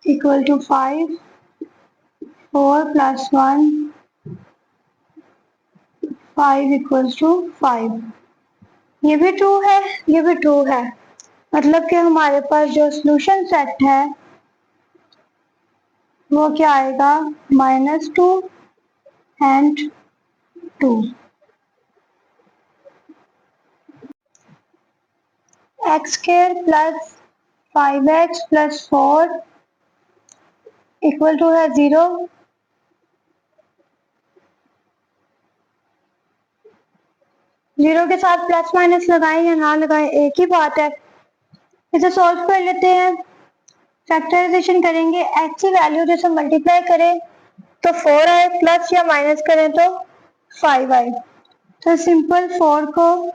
equal to 5, 4 plus 1 5 equals to 5। ये भी ट्रू है, ये भी ट्रू है, मतलब कि हमारे पास जो सॉल्यूशन सेट है वो क्या आएगा, -2 and 2। X square plus 5x plus 4 equal to है 0। जीरो के साथ प्लस माइनस लगाएं या ना लगाएं एक ही बात है। इसे सॉल्व कर लेते हैं, फैक्टराइजेशन करेंगे, एक्स की वैल्यू जैसे मल्टीप्लाई करें तो 4 आए, प्लस या माइनस करें तो 5 आए। तो सिंपल 4 को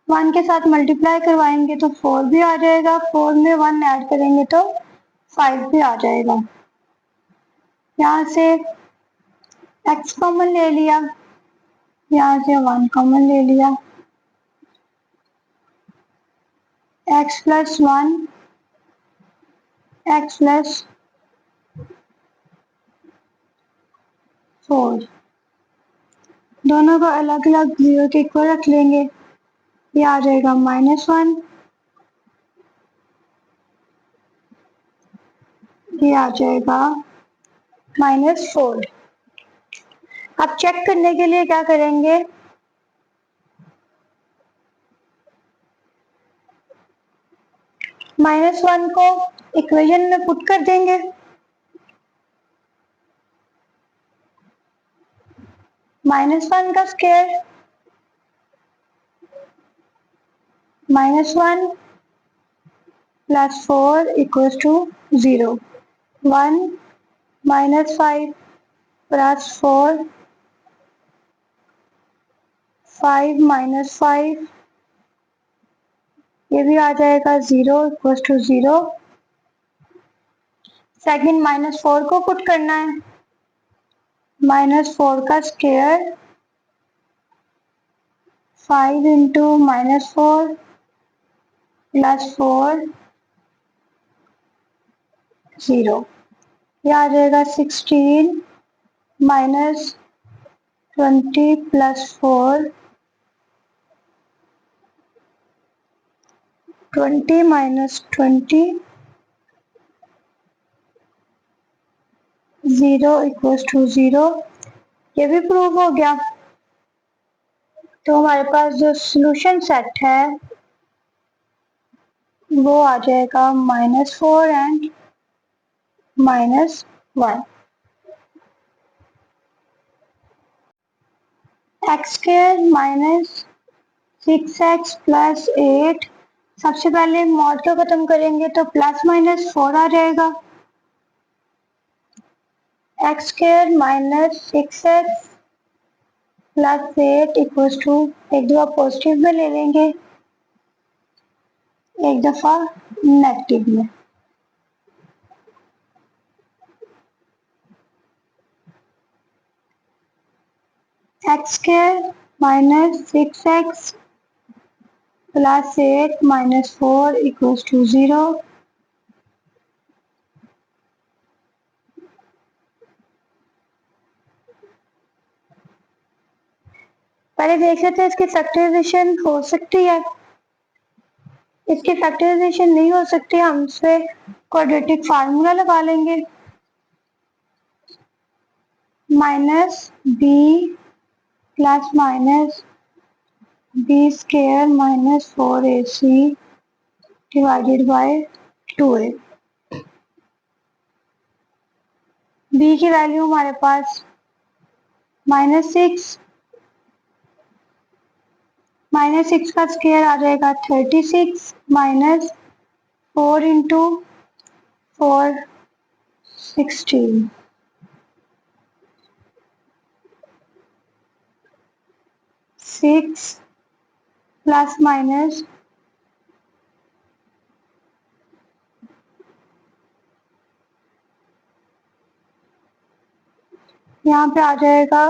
1 के साथ मल्टीप्लाई करवाएंगे तो 4 भी आ जाएगा, 4 में 1 ऐड करेंगे तो 5 भी आ जाएगा। यहाँ से x कॉमन ले लिया, यहाँ से 1 कॉमन ले लिया, x प्लस 1 x प्लस 4 दोनों को अलग अलग 0 के इक्वल रख लेंगे। ये आ जाएगा -1, ये आ जाएगा -4। अब चेक करने के लिए क्या करेंगे, -1 को इक्वेशन में पुट कर देंगे, -1 का square -1 plus 4 equals to 0, 1 -5 plus 4 5 -5, ये भी आ जाएगा 0 इक्वल्स टू 0। सेकंड -4 को पुट करना है, -4 का स्क्वायर 5 इंटू -4 प्लस 4 0, ये आ जाएगा 16 -20 प्लस 4 20 -20 0 इक्वल्स टू 0। ये भी प्रूव हो गया। तो हमारे पास जो सॉल्यूशन सेट है वो आ जाएगा -4 and -1। X square -6x plus 8, सबसे पहले मॉड को खत्म करेंगे तो +-4 आ जाएगा। X square -6x plus 8 equals to, एक दफा पॉजिटिव में ले लेंगे, एक दफा नेगेटिव में। X square -6x plus 8 -4 equals to 0। पहले देख लेते हैं इसकी फैक्टराइजेशन हो सकती है, इसकी फैक्टराइजेशन नहीं हो सकती, हम इससे क्वाड्रेटिक फार्मूला लगा लेंगे, -b plus -b square -4ac divided by 2a। b की वैल्यू हमारे पास -6, -6 का स्क्वायर आ जाएगा 36 -4 इंटू 4 16, 6 प्लस माइनस यहाँ पे आ जाएगा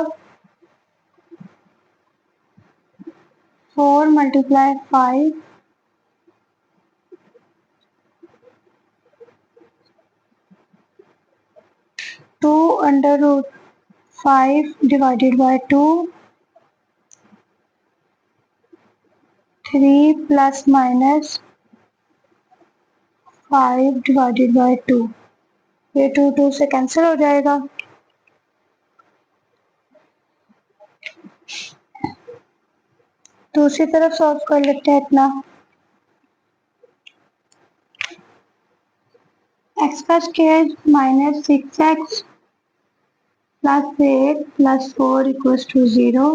4 multiply 5 2 under root 5 divided by 2 3 plus minus 5 divided by 2। ये 2 से कैंसिल हो जाएगा। दूसरी तरफ सॉल्व कर लेते हैं इतना। एक्स का square minus 6x plus 8 plus 4 equals to 0।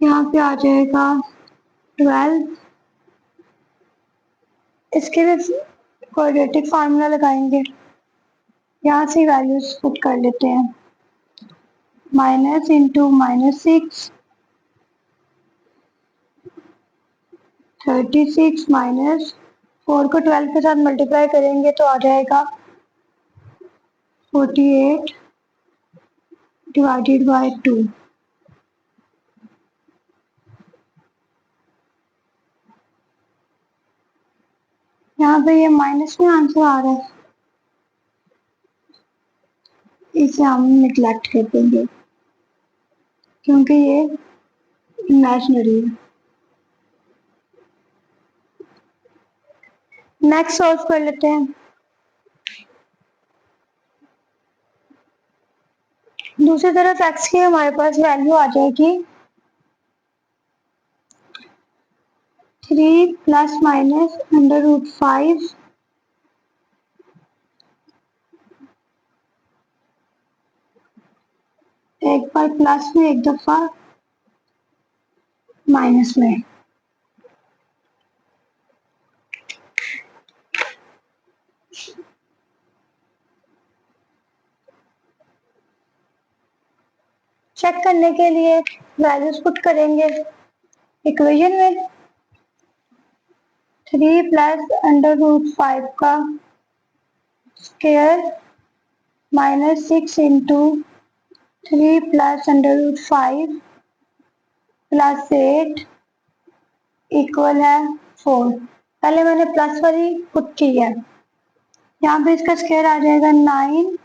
यहाँ पे आ जाएगा 12। इसके लिए क्वाड्रेटिक फार्मूला लगाएंगे। यहाँ से वैल्यूज पुट कर लेते हैं। माइनस इंटू -6 36 माइनस 4 को 12 के साथ मल्टीप्लाई करेंगे तो आ जाएगा 48 डिवाइडेड बाय 2। यहाँ पे ये माइनस में आंसर आ रहा है, इसे हम निगलेक्ट कर देंगे क्योंकि ये इमेजिनरी है। नेक्स्ट सॉल्व कर लेते हैं। दूसरी तरफ x की हमारे पास वैल्यू आ जाएगी 3 प्लस माइनस अंडर रूट 5 एक बार प्लस में एक दफा माइनस में। चेक करने के लिए वैल्यूज पुट करेंगे इक्वेशन में। 3 प्लस अंडर रूट 5 का square minus 6 into 3 plus under root 5 plus 8 equal है 4। पहले मैंने प्लस वाली पुट की है। यहाँ पे इसका स्क्वायर आ जाएगा 9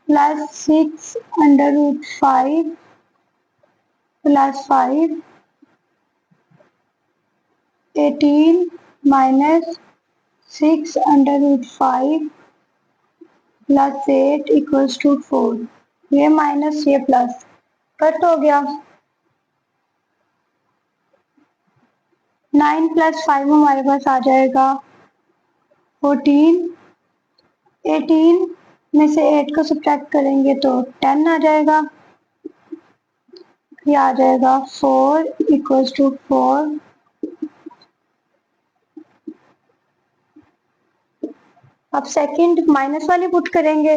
plus 6 under root 5 plus 5 18 minus 6 under root 5 plus 8 equals to 4। ये माइनस ये प्लस कट हो गया। 9 प्लस 5 हमारे पास आ जाएगा 14। 18 में से 8 को सब्ट्रैक्ट करेंगे तो 10 आ जाएगा। ये आ जाएगा 4 इक्वल्स टू 4। अब सेकंड माइनस वाली पुट करेंगे।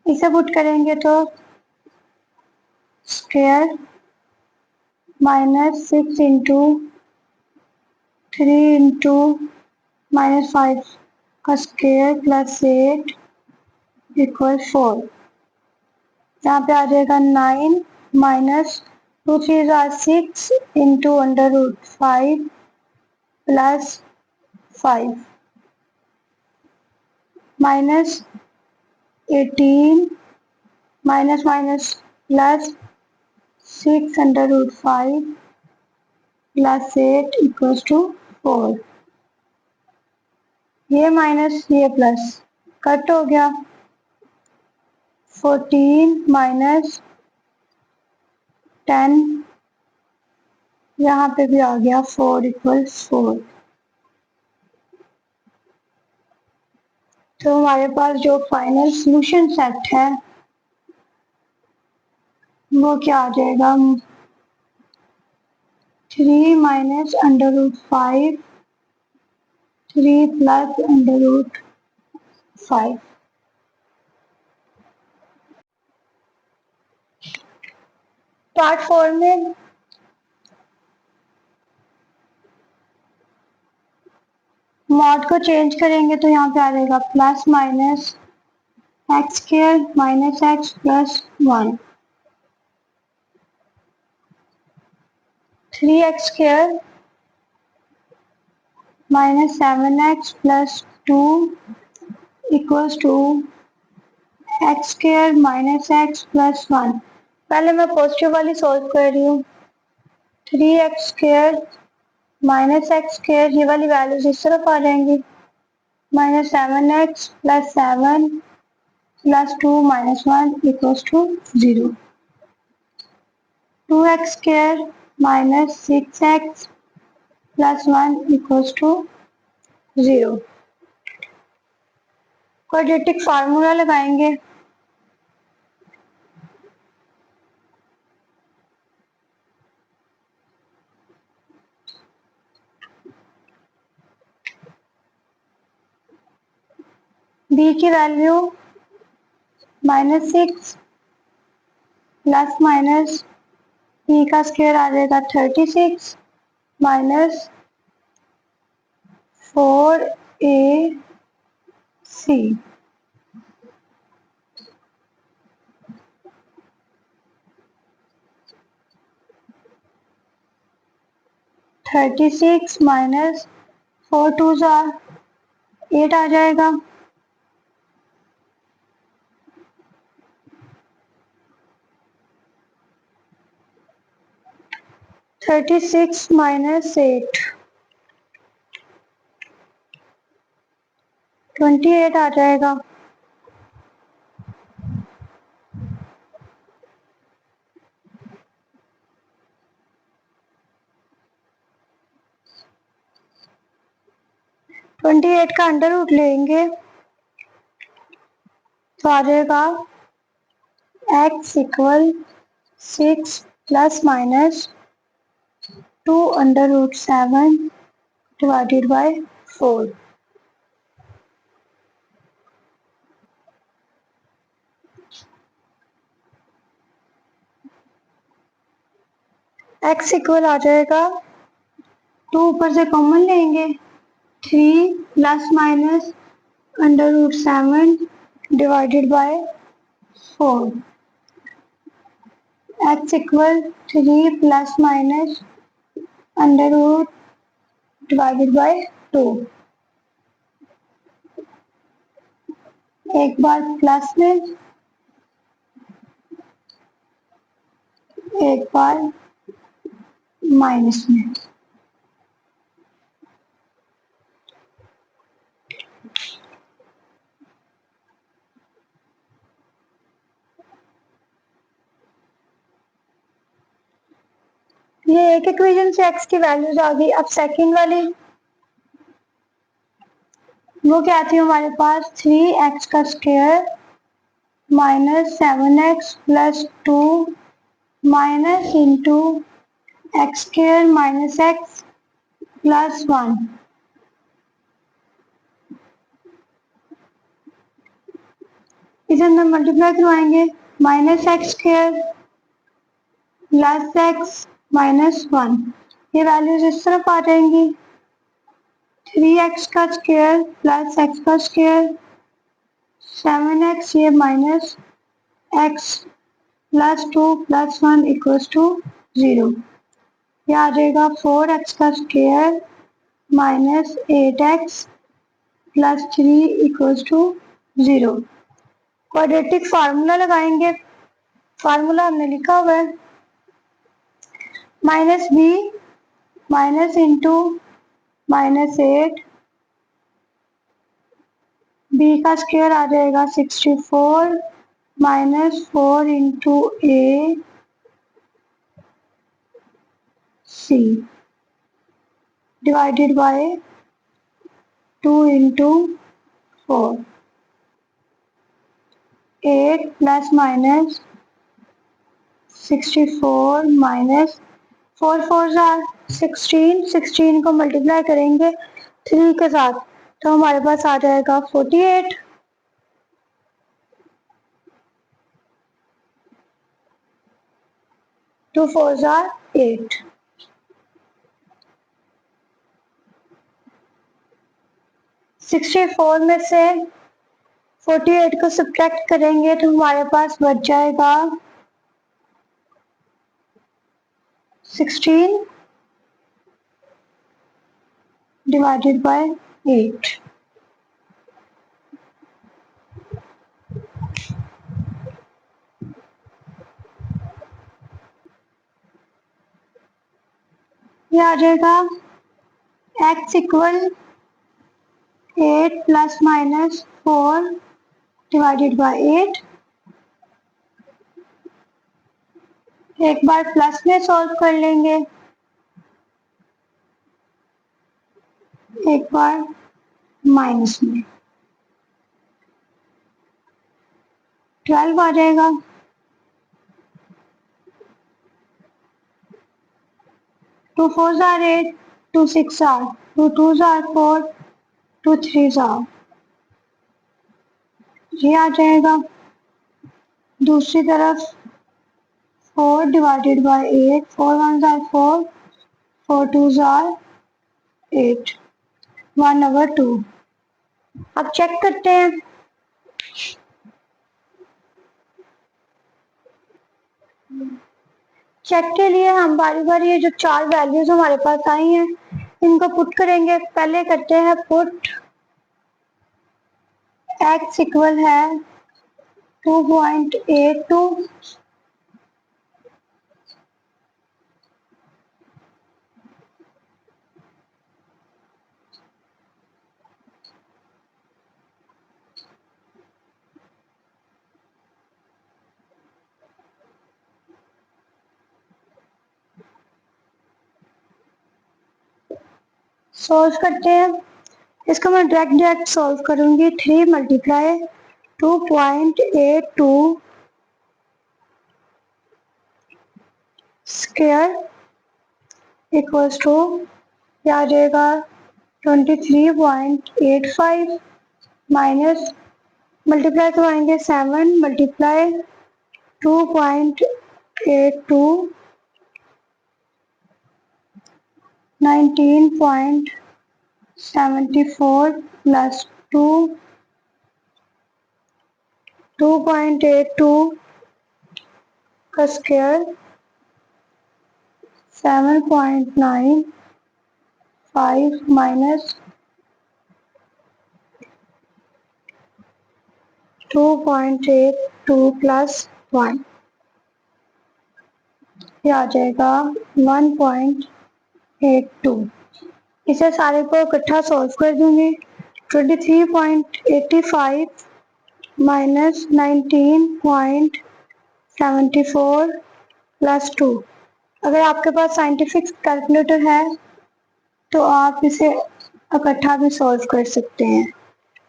इसे पुट करेंगे तो स्क्वायर माइनस 6 इंटू 3 इंटू -5 का स्क्वायर प्लस 8 इक्वल 4। यहाँ पे आ जाएगा 9 minus 2 3 6 into under root 5 plus 5 minus 18 minus minus plus 6 under root 5 plus 8 equals to 4। ये माइनस ये प्लस कट हो गया। 14 माइनस 10 यहाँ पे भी आ गया 4 इक्वल्स 4। तो हमारे पास जो फाइनल सॉल्यूशन सेट है वो क्या आ जाएगा 3 minus under root 5 3 plus under root 5। Part 4 में मॉड को चेंज करेंगे तो यहाँ पे आ जाएगा plus minus x square minus x plus 1, 3x square minus 7x plus 2 equals to x square minus x plus 1। पहले मैं पॉजिटिव वाली सॉल्व कर रही हूँ। 3x square minus x square, ये वाली वैल्यूज इस तरफ आ जाएंगी, minus 7x plus 7 plus 2 minus 1 equals to 0। 2x square minus 6x plus 1 equals to 0। Quadratic formula लगाएंगे। b की वैल्यू -6 प्लस माइनस p का स्क्वायर आ जाएगा 36 माइनस 4ac। 36 माइनस 4 2 8 आ जाएगा। 36 माइनस 8 28 आ जाएगा। ट्वेंटी एट का अंडर रूट लेंगे तो आ जाएगा x equal 6 plus minus 2 under root 7 divided by 4। x equal आ जाएगा 2 ऊपर से कॉमन लेंगे 3 plus minus under root 7 divided by 4। x equal 3 plus minus under root divided by 2। एक बार प्लस में एक बार माइनस में। ये एक इक्वेशन से x की वैल्यूज आ गई। अब सेकंड वाली वो क्या थी हमारे पास 3x का square minus 7x plus 2 minus into x square minus x plus 1। इसे अंदर मल्टीप्लाई करवाएंगे minus x square plus x minus 1। ये वैल्यूज इस तरफ आ जाएंगी 3x का स्क्वायर प्लस एक्स का स्क्वायर 7x ये minus x plus 2 plus 1 equals to 0। ये आ जाएगा 4x का square minus 8x plus 3 equals to 0। Quadratic formula लगाएंगे। फार्मूला हमने लिखा हुआ है minus B minus into minus 8 B का स्क्वायर आ जाएगा 64 minus 4 into A C divided by 2 into 4। 8 plus minus 64 minus 4 4 16। 16 को मल्टीप्लाई करेंगे 3 के साथ तो हमारे पास आ जाएगा 48। 2 4s are 8। 64 में से 48 को सब्ट्रैक्ट करेंगे तो हमारे पास बच जाएगा 16 डिवाइडेड बाय 8। ये आ जाएगा x equal 8 plus minus 4 divided by 8। एक बार प्लस में सॉल्व कर लेंगे, एक बार माइनस में। 12 आ जाएगा। 2 4s are 8, 2 6 are, 2 2s are 4, 2 3s are। ये आ जाएगा। दूसरी तरफ 4 divided by 8, 4 1s are 4, 4 2s are 8, 1/2। अब चेक करते हैं। चेक के लिए हम बारी बारी ये जो 4 वैल्यूज हमारे पास आई हैं इनको पुट करेंगे। पहले करते हैं पुट x इक्वल है 2.82, सॉल्व करते हैं। इसको मैं डायरेक्ट सॉल्व करूंगी। 3 मल्टीप्लाई 2.82 स्क्वायर इक्वल्स टू आ जाएगा 23.85 माइनस मल्टीप्लाई करवाएंगे 7 मल्टीप्लाई 2.82 19.74 प्लस 2.82 का स्क्वायर 7.95 माइनस 2.82 प्लस 1, ये आ जाएगा 1.82। इसे सारे को इकट्ठा सॉल्व कर दूंगी। 23.85 माइनस 19.74 प्लस 2। अगर आपके पास साइंटिफिक कैलकुलेटर है तो आप इसे इकट्ठा भी सॉल्व कर सकते हैं।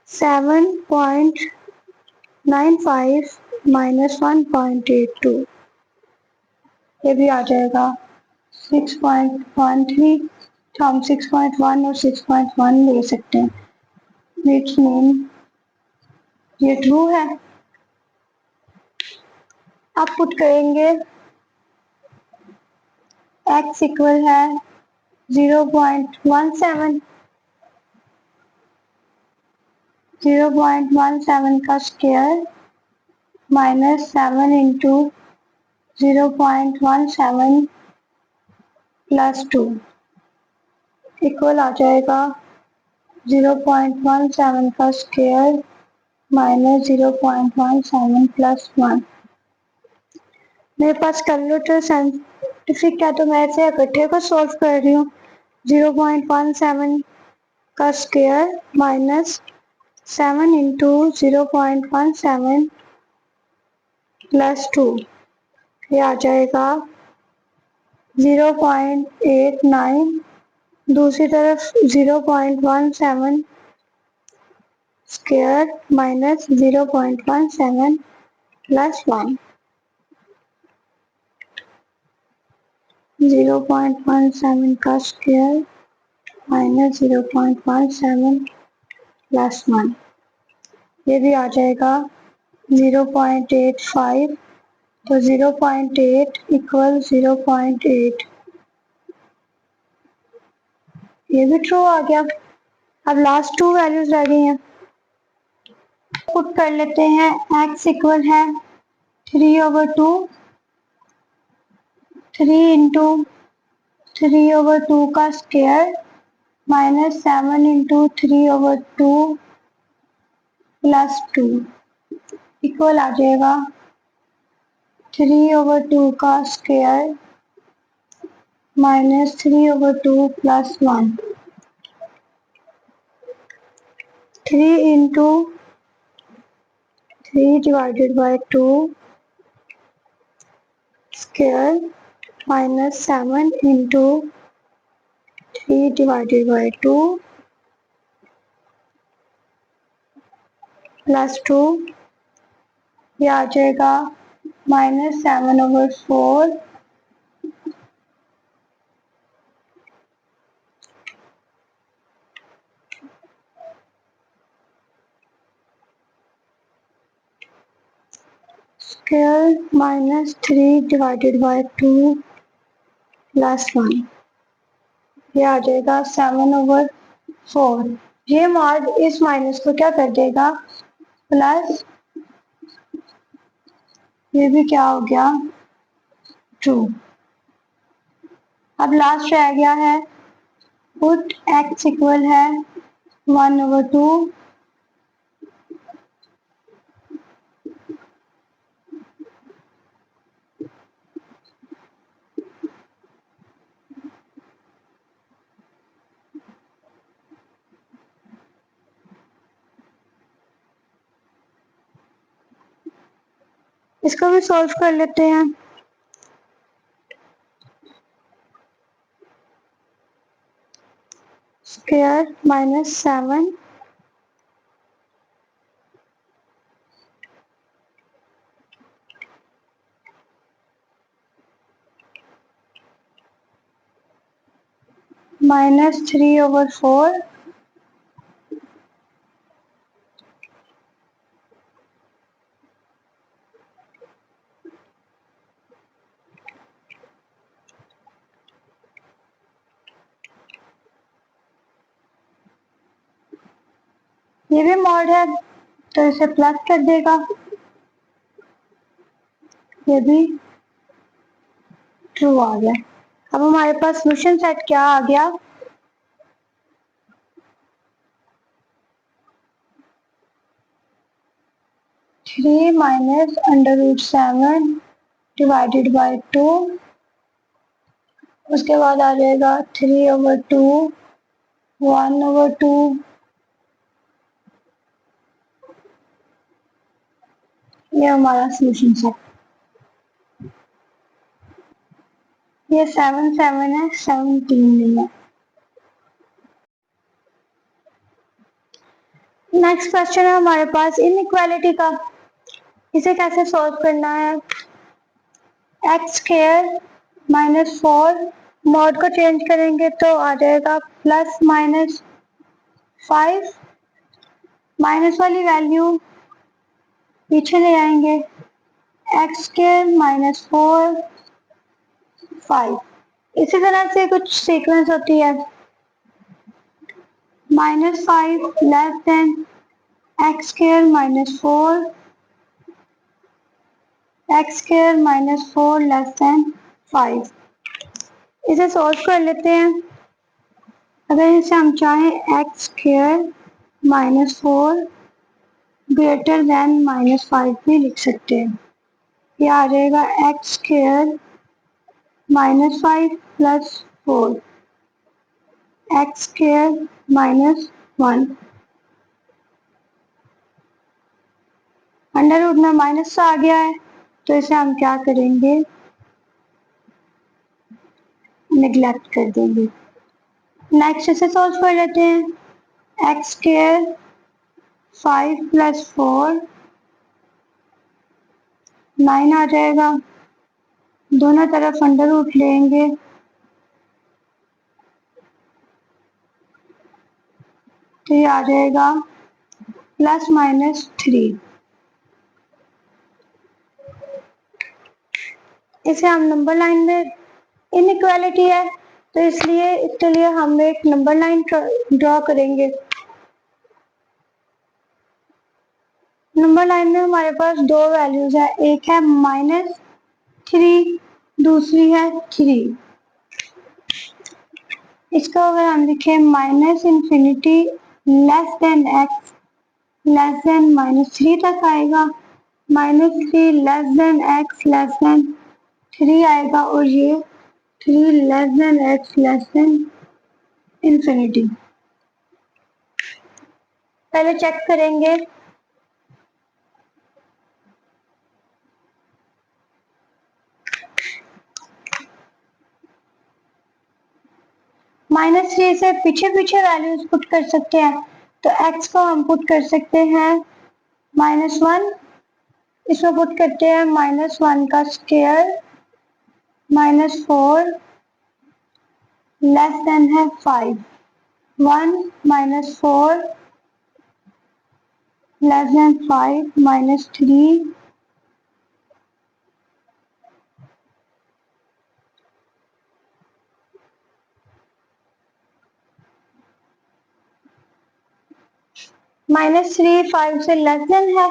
7.95 माइनस 1.82 ये भी आ जाएगा 6.13। तो हम 6.1 और 6.1 ले सकते हैं। विच मीन ये ट्रू है। अब पुट करेंगे x इक्वल है 0.17 का square minus 7 into 0.17 plus 2 equal आ जाएगा 0.17 का स्क्वायर माइनस 0.17 प्लस 1। मेरे पास कैलकुलेटर साइंटिफिक है तो मैं इसे इकट्ठे को सॉल्व कर रही हूँ। 0.17 का स्क्वायर माइनस 7 इंटू 0.17 प्लस 2 ये आ जाएगा 0.89। दूसरी तरफ 0.17 स्क्वायर माइनस 0.17 प्लस 1, 0.17 का स्क्वायर माइनस 0.17 प्लस 1 ये भी आ जाएगा 0.85 तो 0.8 इक्वल 0.8, ये भी ट्रू आ गया। अब लास्ट टू वैल्यूज रह गई हैं, पुट कर लेते हैं। x इक्वल है 3/2, 3 इंटू 3/2 का square minus 7 into 3/2 plus 2 equal आ जाएगा 3/2 का square minus 3/2 plus 1। 3 into 3 divided by 2 square minus 7 into 3 divided by 2 plus 2, ये आ जाएगा -7/4 square minus 3 divided by 2 plus 1, ये आ जाएगा 7/4। ये मॉड इस माइनस को क्या कर देगा, प्लस, ये भी क्या हो गया, ट्रू। अब लास्ट रह गया है, पुट x इक्वल है 1/2, इसको भी सॉल्व कर लेते हैं। स्क्वायर माइनस 7 माइनस 3/4 ये भी मॉड है तो इसे प्लस कर देगा, ये भी ट्रू आ गया। अब हमारे पास सोल्यूशन सेट क्या आ गया, 3 माइनस √7 डिवाइडेड बाई 2, उसके बाद आ जाएगा 3/2 1/2, ये हमारा सोल्यूशन सेट। ये 7 है, 17 नहीं है। नेक्स्ट क्वेश्चन है हमारे पास इनइक्वालिटी का, इसे कैसे सॉल्व करना है। x² -4, मॉड को चेंज करेंगे तो आ जाएगा +-5, माइनस वाली वैल्यू पीछे ले आएंगे, x² -4 5। इसी तरह से कुछ सीक्वेंस होती है, -5 less than x² -4, x² -4 less than 5। इसे सॉल्व कर लेते हैं। अगर इसे हम चाहें x² -4 ग्रेटर देन -5 भी लिख सकते हैं। ये आ जाएगा x² -5 plus 4, x² -1। Under root में माइनस आ गया है तो इसे हम क्या करेंगे, निगलेक्ट कर देंगे। नेक्स्ट इसे सॉल्व कर लेते हैं। x² 5 प्लस 4 9 आ जाएगा, दोनों तरफ अंडर रूट लेंगे तो ये आ जाएगा +-3। इसे हम नंबर लाइन में, इनइक्वालिटी है तो इसलिए इसके लिए हम एक नंबर लाइन ड्रॉ करेंगे। नंबर लाइन में हमारे पास दो वैल्यूज है, एक है -3, दूसरी है 3। इसको अगर हम लिखें -∞ less than x less than -3 तक आएगा, -3 less than x less than 3 आएगा, और ये 3 less than x less than infinity. पहले चेक करेंगे। -3 से पीछे पीछे वैल्यूज पुट कर सकते हैं, तो x को हम पुट कर सकते हैं -1, इसमें पुट करते हैं -1 का स्क्वायर, -4 लेस देन है 5, 1 -4 लेस देन 5 -3 -3 5 से लेस देन है,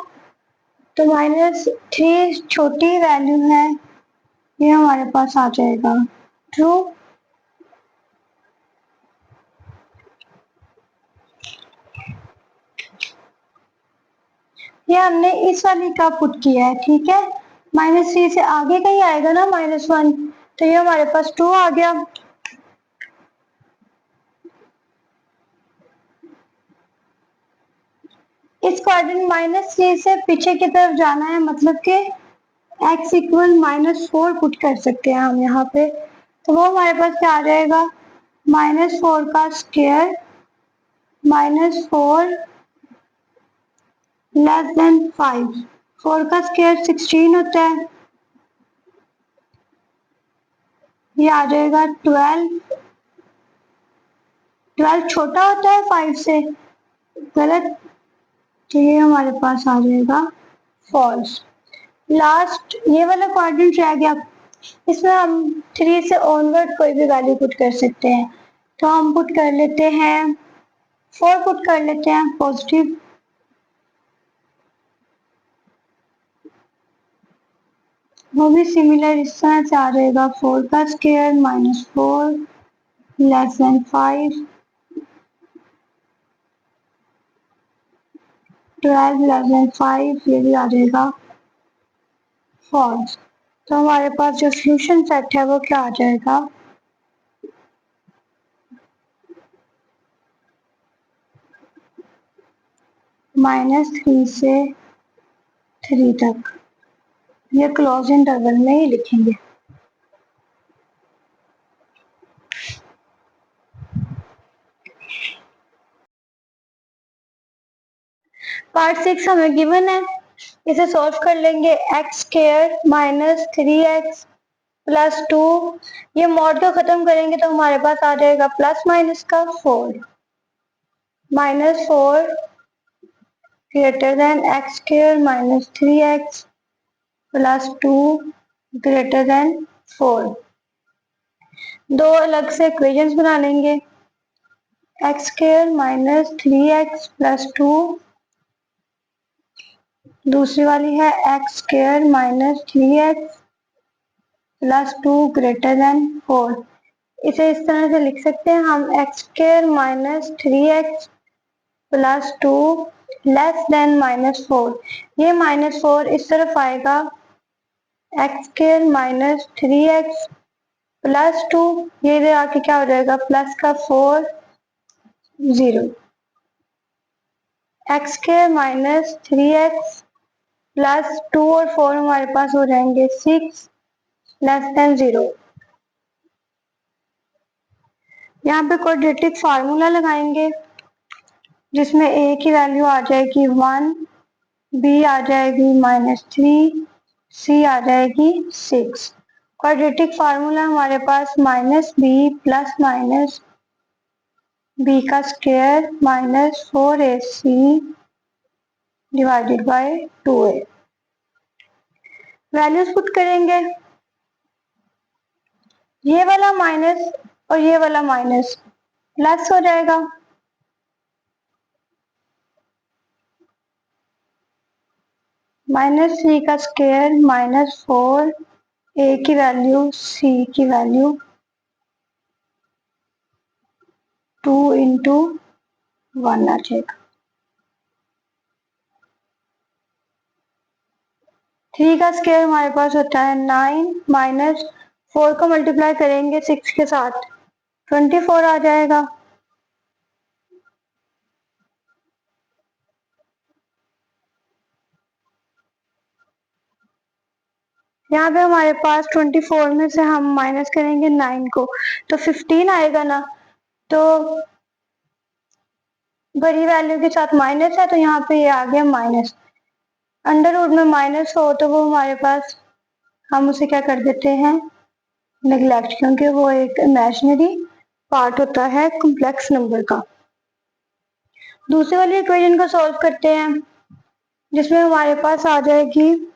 तो -3 छोटी वैल्यू है, ये हमारे पास आ जाएगा ट्रू। ये हमने इस वाली का पुट किया है, ठीक है। -3 से आगे का ही आएगा ना -1, तो ये हमारे पास 2 आ गया। इस क्वाड्रेंट -3 से पीछे की तरफ जाना है, मतलब कि x इक्वल -4 पुट कर सकते हैं हम यहाँ पे, तो वो हमारे पास क्या आ जाएगा, -4 का स्क्वायर, -4 लेस देन 5, 4 का स्क्वायर 16 होता है, ये आ जाएगा 12, 12 छोटा होता है 5 से, गलत, तो ये हमारे पास आ जाएगा फॉल्स। लास्ट ये वाला क्वाड्रेंट रह गया, इसमें हम 3 से ऑनवर्ड कोई भी वैल्यू पुट कर सकते हैं, तो हम पुट कर लेते हैं 4 पुट कर लेते हैं पॉजिटिव, वो भी सिमिलर इस तरह से आ जाएगा, 4 का square -4 less than 5, 12 less then 5, ये भी आ जाएगा फॉल्स। तो हमारे पास जो सोल्यूशन सेट है वो क्या आ जाएगा, -3 से 3 तक, ये क्लोज इंटरवल में ही लिखेंगे। पार्ट 6 हमें गिवन है, इसे सॉल्व कर लेंगे। x स्क्वायर -3x प्लस 2, ये मॉड को खत्म करेंगे तो हमारे पास आ जाएगा प्लस माइनस का 4, -4 greater than x square -3x plus 2 greater than 4। दो अलग से इक्वेशंस बना लेंगे, x स्क्वायर -3x प्लस 2, दूसरी वाली है x square -3x plus 2 greater than 4। इसे इस तरह से लिख सकते हैं हम, x square -3x plus 2 less then -4, ये -4 इस तरफ आएगा, x स्क्वायर -3x प्लस 2, ये इधर आके क्या हो जाएगा, प्लस का 4 0, x स्क्वायर -3x प्लस 2 और 4 हमारे पास हो जाएंगे 6 लेस देन 0। यहाँ पे क्वाड्रेटिक फार्मूला लगाएंगे, जिसमें a की वैल्यू आ जाएगी 1, b आ जाएगी -3, c आ जाएगी 6। क्वाड्रेटिक फार्मूला हमारे पास -b प्लस माइनस b का square -4ac divided by 2a। Values put करेंगे, ये वाला माइनस और ये वाला माइनस प्लस हो जाएगा, -3 का स्क्वायर -4, ए की वैल्यू सी की वैल्यू 2 इंटू 1 आ जाएगा। 3 का स्क्वायर हमारे पास होता है 9, -4 को मल्टीप्लाई करेंगे 6 के साथ 24 आ जाएगा। यहाँ पे हमारे पास 24 में से हम माइनस करेंगे 9 को तो 15 आएगा ना, तो बड़ी वैल्यू के साथ माइनस है तो यहाँ पे ये आ गया माइनस। अंडर रूट में माइनस हो तो वो हमारे पास, हम उसे क्या कर देते हैं, नेग्लेक्ट, क्योंकि वो एक इमेजिनरी पार्ट होता है कॉम्प्लेक्स नंबर का। दूसरी वाली इक्वेशन को सॉल्व करते हैं, जिसमें हमारे पास आ जाएगी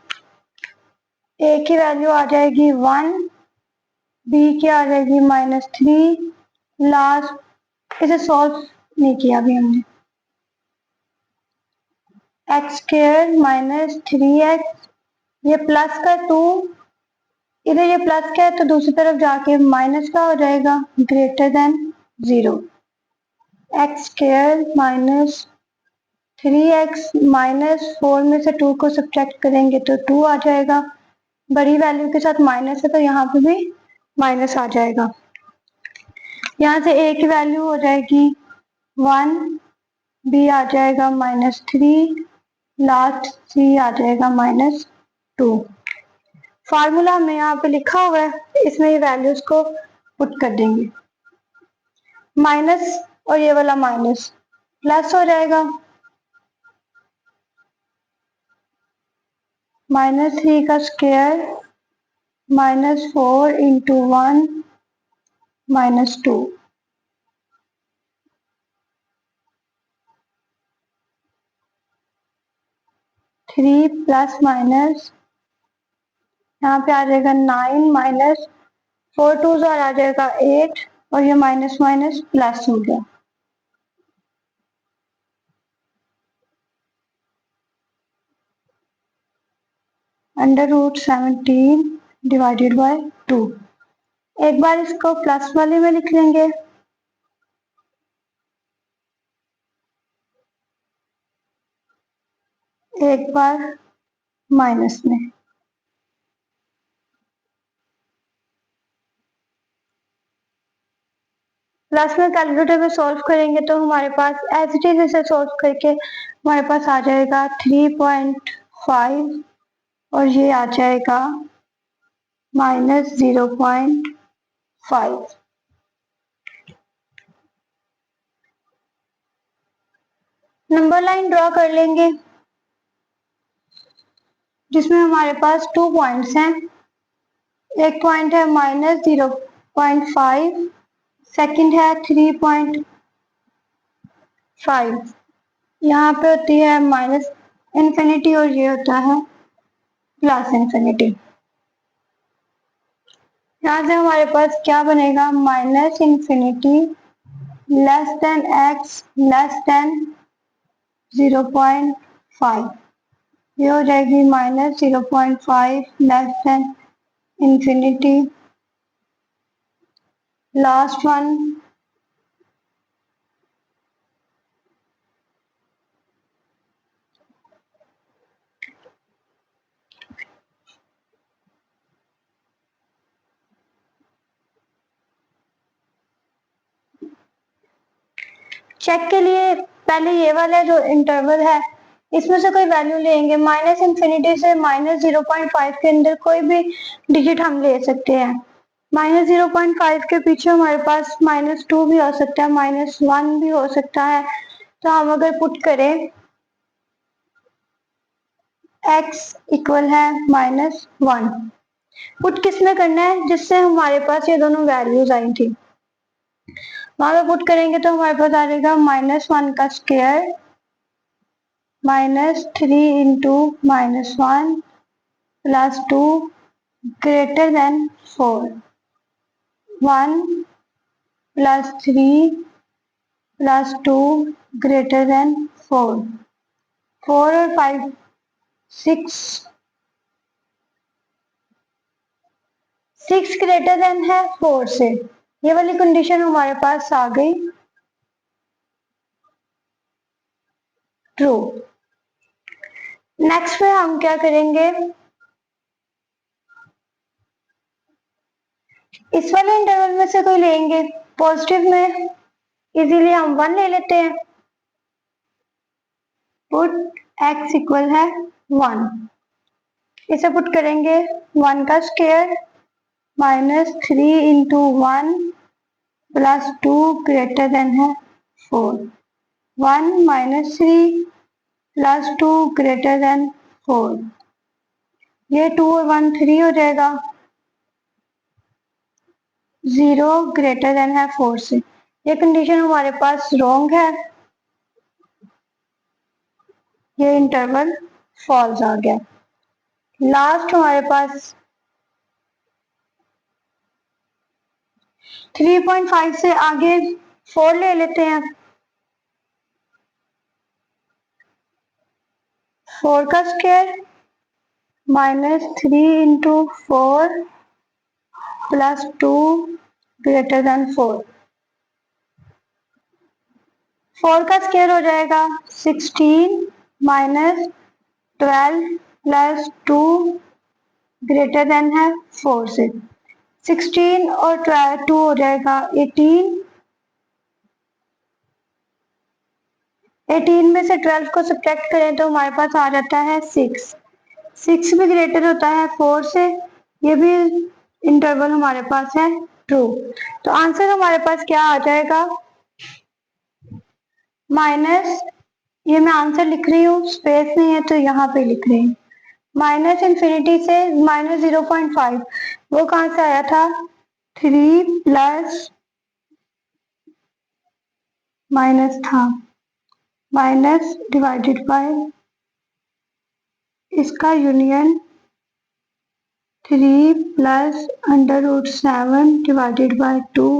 ए की वैल्यू आ जाएगी 1, बी की आ जाएगी -3, लास्ट इसे सॉल्व नहीं किया अभी हमने, x² -3x, ये प्लस का 2, इधर ये प्लस का है तो दूसरी तरफ जाके माइनस का हो जाएगा ग्रेटर देन 0, x² -3x -4 में से 2 को सब्ट्रैक्ट करेंगे तो 2 आ जाएगा। बड़ी वैल्यू के साथ माइनस है तो यहाँ पे भी माइनस आ जाएगा। यहाँ से a की वैल्यू हो जाएगी 1, b आ जाएगा -3, लास्ट c आ जाएगा -2। फार्मूला हमें यहाँ पे लिखा हुआ है, इसमें ये वैल्यूज को पुट कर देंगे, माइनस और ये वाला माइनस प्लस हो जाएगा, -3 का स्क्वायर -4 इंटू 1 -2, 3 प्लस माइनस यहाँ पे आ जाएगा 9 -4 2 और आ जाएगा 8 और ये माइनस माइनस प्लस हो गया। √17 डिवाइडेड बाय 2। एक बार इसको प्लस वाले में लिख लेंगे, एक बार माइनस में। प्लस में कैलकुलेटर में सॉल्व करेंगे तो हमारे पास एज इट इज इसे सॉल्व करके हमारे पास आ जाएगा 3.5 और ये आ जाएगा -0.5। नंबर लाइन ड्रॉ कर लेंगे, जिसमें हमारे पास 2 पॉइंट्स हैं। एक पॉइंट है -0.5, सेकंड है 3.5। यहाँ पे होती है -इंफिनिटी और ये होता है +इंफिनिटी। यहाँ से हमारे पास क्या बनेगा, -infinity less than x less than 0.5, ये हो जाएगी -0.5 less than infinity, last one check के लिए पहले ये वाला जो इंटरवल है इसमें से कोई वैल्यू लेंगे, -इंफिनिटी से -0.5 के अंदर कोई भी डिजिट हम ले सकते हैं। -0.5 के पीछे हमारे पास -2 भी हो सकता है, -1 भी हो सकता है। तो हम अगर पुट करें x इक्वल है -1, पुट किस में करना है, जिससे हमारे पास ये दोनों वैल्यूज आई थी, वहां पे पुट करेंगे तो हमारे पास आ जाएगा -1 का square -3 into -1 +2 greater than 4। 1 plus 3 plus 2 greater than 4, 4 और 5 6, 6 ग्रेटर देन है 4 से। ये वाली कंडीशन हमारे पास आ गई ट्रू। नेक्स्ट में हम क्या करेंगे, इस वाले इंटरवल में से कोई लेंगे, पॉजिटिव में इजीली हम 1 ले लेते हैं। पुट x इक्वल है 1, इसे पुट करेंगे 1 का square minus 3 into 1 plus 2 greater than है 4, 1 माइनस 3 प्लस 2 ग्रेटर देन 4, ये 2 और 1 3 हो जाएगा, 0 ग्रेटर देन है 4 से। ये कंडीशन हमारे पास रॉन्ग है, ये इंटरवल फॉल्स आ गया। लास्ट हमारे पास 3.5 से आगे 4 ले लेते हैं, 4 का square minus 3 into 4 plus 2 greater than 4, 4 का स्क्वायर हो जाएगा 16 माइनस 12 प्लस 2 ग्रेटर देन है 4 से, 16 और 12 2 हो जाएगा 18, 18 में से 12 को सब्ट्रैक्ट करें तो हमारे पास आ जाता है 6, 6 भी ग्रेटर होता है 4 से, ये भी इंटरवल हमारे पास है ट्रू। तो आंसर हमारे पास क्या आ जाएगा, माइनस, ये मैं आंसर लिख रही हूँ, स्पेस नहीं है तो यहाँ पे लिख रही हूँ, माइनस इंफिनिटी से माइनस 0.5, वो कहाँ से आया था, 3 प्लस माइनस था, माइनस डिवाइडेड बाय इसका union 3 plus under root 7 divided by 2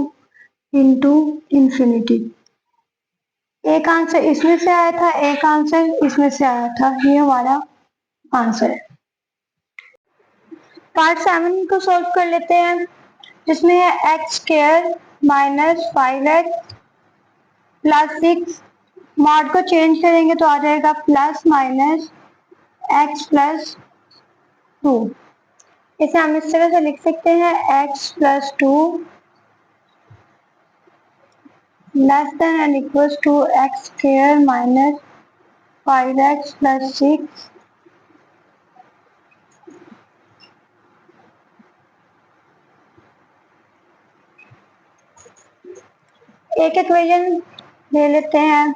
into infinity. एक आंसर इसमें से आया था, एक आंसर इसमें से आया था, ये हमारा आंसर है। पार्ट 7 को सॉल्व कर लेते हैं, जिसमें है x square minus 5x plus 6, mod को चेंज करेंगे तो आ जाएगा प्लस माइनस एक्स प्लस 2, इसे हम इस तरह से लिख सकते हैं x plus 2 less than and equals to x square minus 5x plus 6 एक इक्वेशन ले लेते हैं,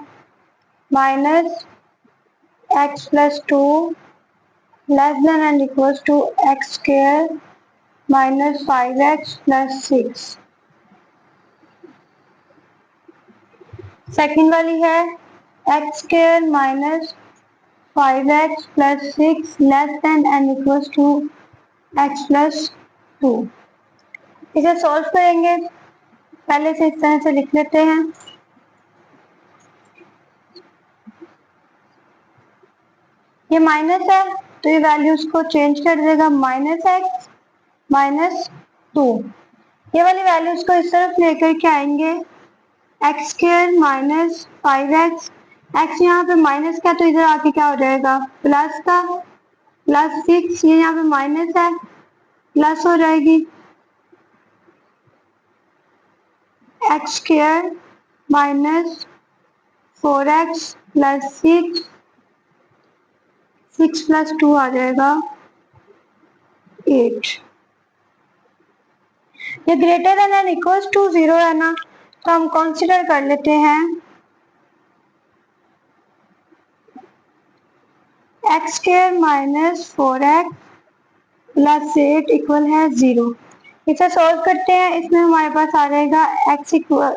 minus x plus 2 less than and equals to x square minus 5x plus 6। Second वाली है x square minus 5x plus 6 less than and equals to x plus 2। इसे solve करेंगे, पहले से इस तरह से लिख लेते हैं, ये माइनस है तो ये वैल्यूज को चेंज कर देगा, माइनस एक्स माइनस 2, ये वाली वैल्यूज को इस तरफ लेकर के आएंगे, x square minus 5x, x यहाँ पे माइनस का तो इधर आके क्या हो जाएगा प्लस का, प्लस 6, ये यहाँ पे माइनस है प्लस हो जाएगी, x square minus 4x plus 6, 6 plus 2 आ जाएगा 8। ये greater than and equals to 0 है ना, तो हम कंसीडर कर लेते हैं x square minus 4x plus 8 equal है 0। इसे सॉल्व करते हैं, इसमें हमारे पास आ जाएगा x इक्वल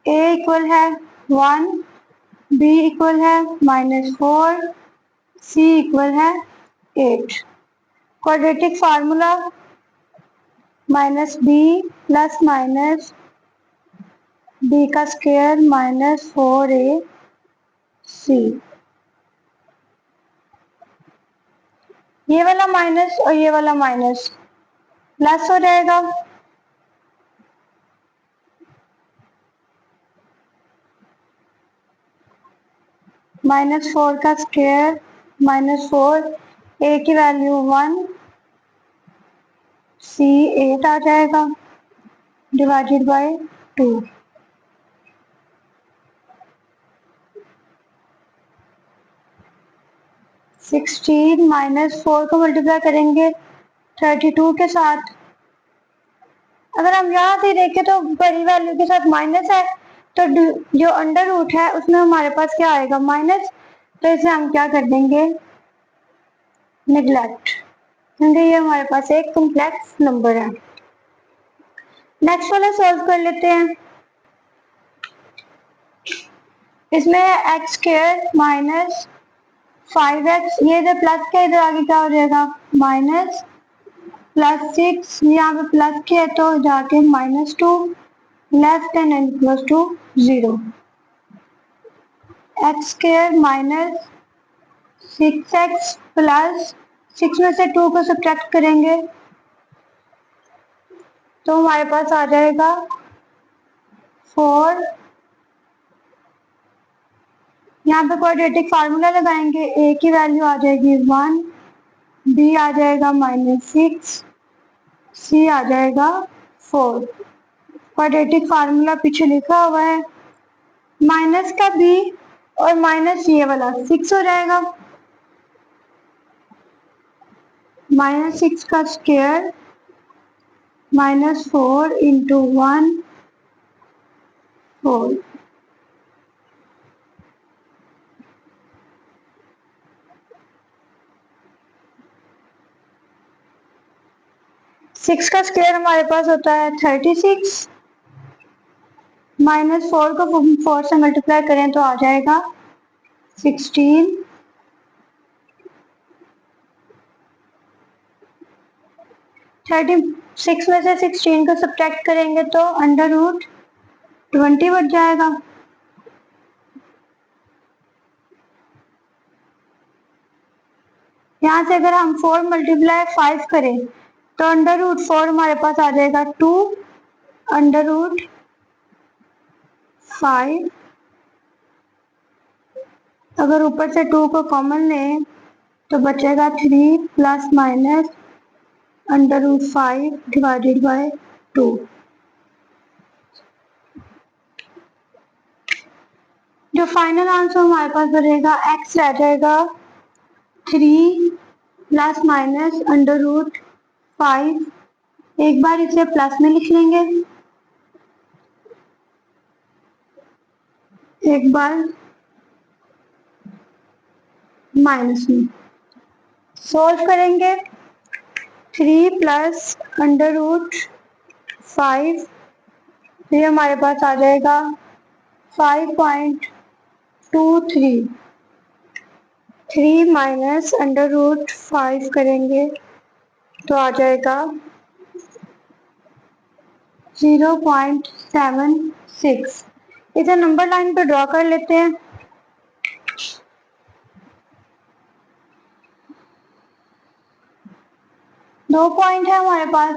a इक्वल है 1, b इक्वल है -4, c इक्वल है 8। Quadratic formula minus B plus minus B का स्क्वायर माइनस 4ac, ये वाला माइनस और ये वाला माइनस प्लस हो जाएगा, -4 का स्क्वायर -4, a की वैल्यू 1, c 8 आ जाएगा डिवाइडेड बाय 2। 16 -4 को मल्टीप्लाई करेंगे 32 के साथ। अगर हम यहाँ से देखें तो बड़ी वैल्यू के साथ माइनस है, तो जो अंडर रूट है उसमें हमारे पास क्या आएगा, माइनस। तो इसे हम क्या कर देंगे, नेग्लेक्ट, क्योंकि ये हमारे पास एक कॉम्प्लेक्स नंबर है। नेक्स्ट वाला सॉल्व कर लेते हैं। इसमें एक्स स्क्वायर माइनस 5x, ये जो प्लस का इधर आगे क्या हो जाएगा, माइनस +6, यहाँ पे प्लस के है तो जाके -2, less than and equal to 0। X square minus 6x plus 6 में से 2 को सब्ट्रैक्ट करेंगे तो हमारे पास आ जाएगा 4। यहाँ पे क्वाड्रेटिक फार्मूला लगाएंगे, a की वैल्यू आ जाएगी 1, b आ जाएगा -6, c आ जाएगा 4। क्वाड्रेटिक फार्मूला पीछे लिखा हुआ है, माइनस का b और माइनस ये वाला 6 हो जाएगा, -6 का स्क्वायर -4 इंटू 1 4। 6 का स्क्वायर हमारे पास होता है 36, -4 को 4 से मल्टीप्लाई करें तो आ जाएगा 16। 36 में से 16 को सब्ट्रैक्ट करेंगे तो अंडर रूट 20 बच जाएगा। यहाँ से अगर हम 4 मल्टीप्लाई 5 करें तो अंडर रूट 4 हमारे पास आ जाएगा 2, अंडर रूट 5। अगर ऊपर से 2 को कॉमन लें तो बचेगा 3 plus minus under root 5 divided by 2। जो फाइनल आंसर हमारे पास बचेगा, x रह जाएगा 3 प्लस माइनस अंडर रूट 5। एक बार इसे प्लस में लिख लेंगे, एक बार माइनस में। सोल्व करेंगे 3 प्लस अंडर रूट 5, ये हमारे पास आ जाएगा 5.23। 3 माइनस अंडर रूट 5 करेंगे तो आ जाएगा 0.76। इसे नंबर लाइन पर ड्रॉ कर लेते हैं। दो पॉइंट है हमारे पास,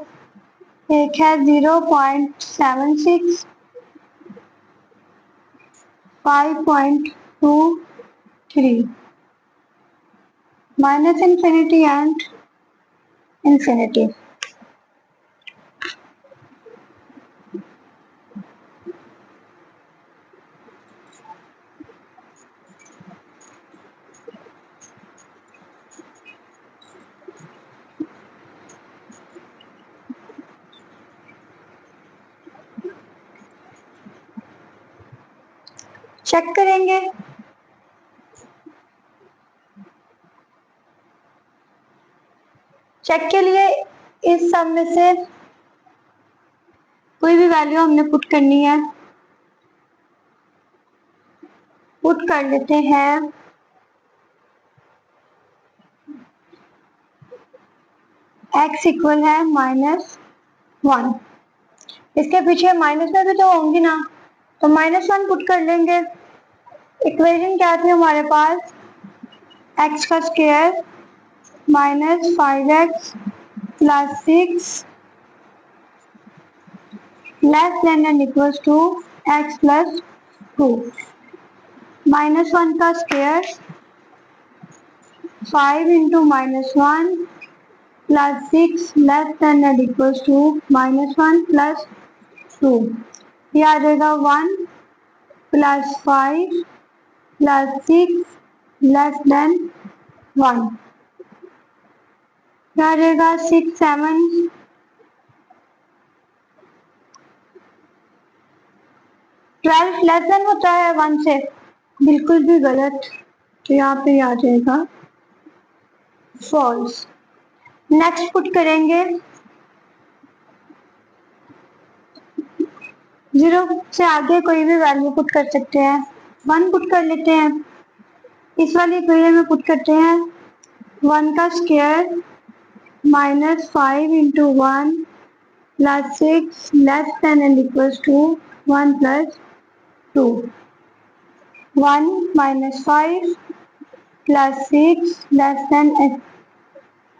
एक है 0.76, 5.23, minus infinity and infinity. Check करेंगे, चेक के लिए इस सब में से कोई भी वैल्यू हमने पुट करनी है, पुट कर लेते हैं। x इक्वल है -2 1। इसके पीछे माइनस में भी तो होंगी ना, तो -1 पुट कर लेंगे। इक्वेशन क्या थी हमारे पास, x का square -5x + 6 less than and equals to x + 2। -1 का square 5 × -1 + 6 less than and equals to -1 + 2। ये आ जाएगा 1 + 5 + 6 लेस देन 1। क्या आ जाएगा 6 7 12 लेस देन होता है 1 से, बिल्कुल भी गलत, तो यहाँ पे आ जाएगा फॉल्स। नेक्स्ट पुट करेंगे, 0 से आगे कोई भी वैल्यू पुट कर सकते हैं। 1 पुट कर लेते हैं, इस वाली इक्वेशन में पुट करते हैं 1 का square -5 × 1 + 6 less than and equals to 1 + 2। 1 - 5 + 6 less than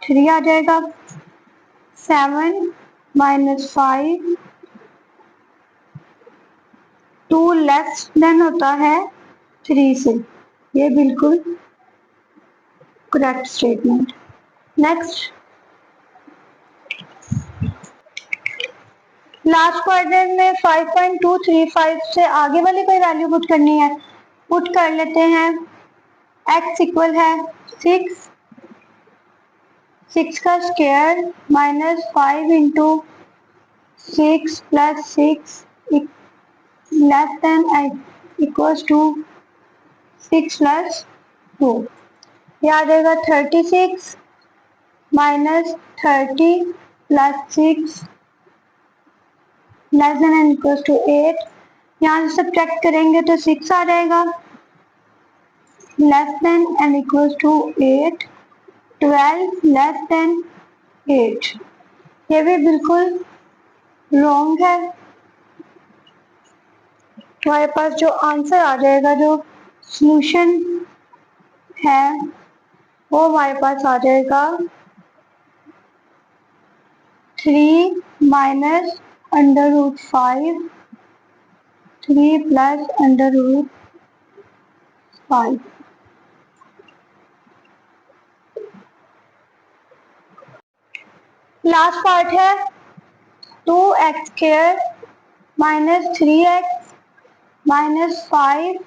3 आ जाएगा। 7 - 5 2 लेस देन होता है 3 से, ये बिल्कुल correct statement. Next, last quadrant में 5.235 से आगे वाली कोई वैल्यू पुट करनी है, पुट कर लेते हैं। x इक्वल है 6, 6 का square -5 × 6 + 6 less than equals to 6 + 2। ये आ जाएगा 36 -30 + 6 less than and equals to 8। यहाँ से सब्ट्रैक्ट करेंगे तो 6 आ जाएगा, less than and equals to 8। 12 less than 8, ये भी बिल्कुल रॉन्ग है। हमारे पास जो आंसर आ जाएगा, जो सॉल्यूशन है, वो हमारे पास आ जाएगा 3 - √5 3 + √5। लास्ट पार्ट है 2x² - 3x -5।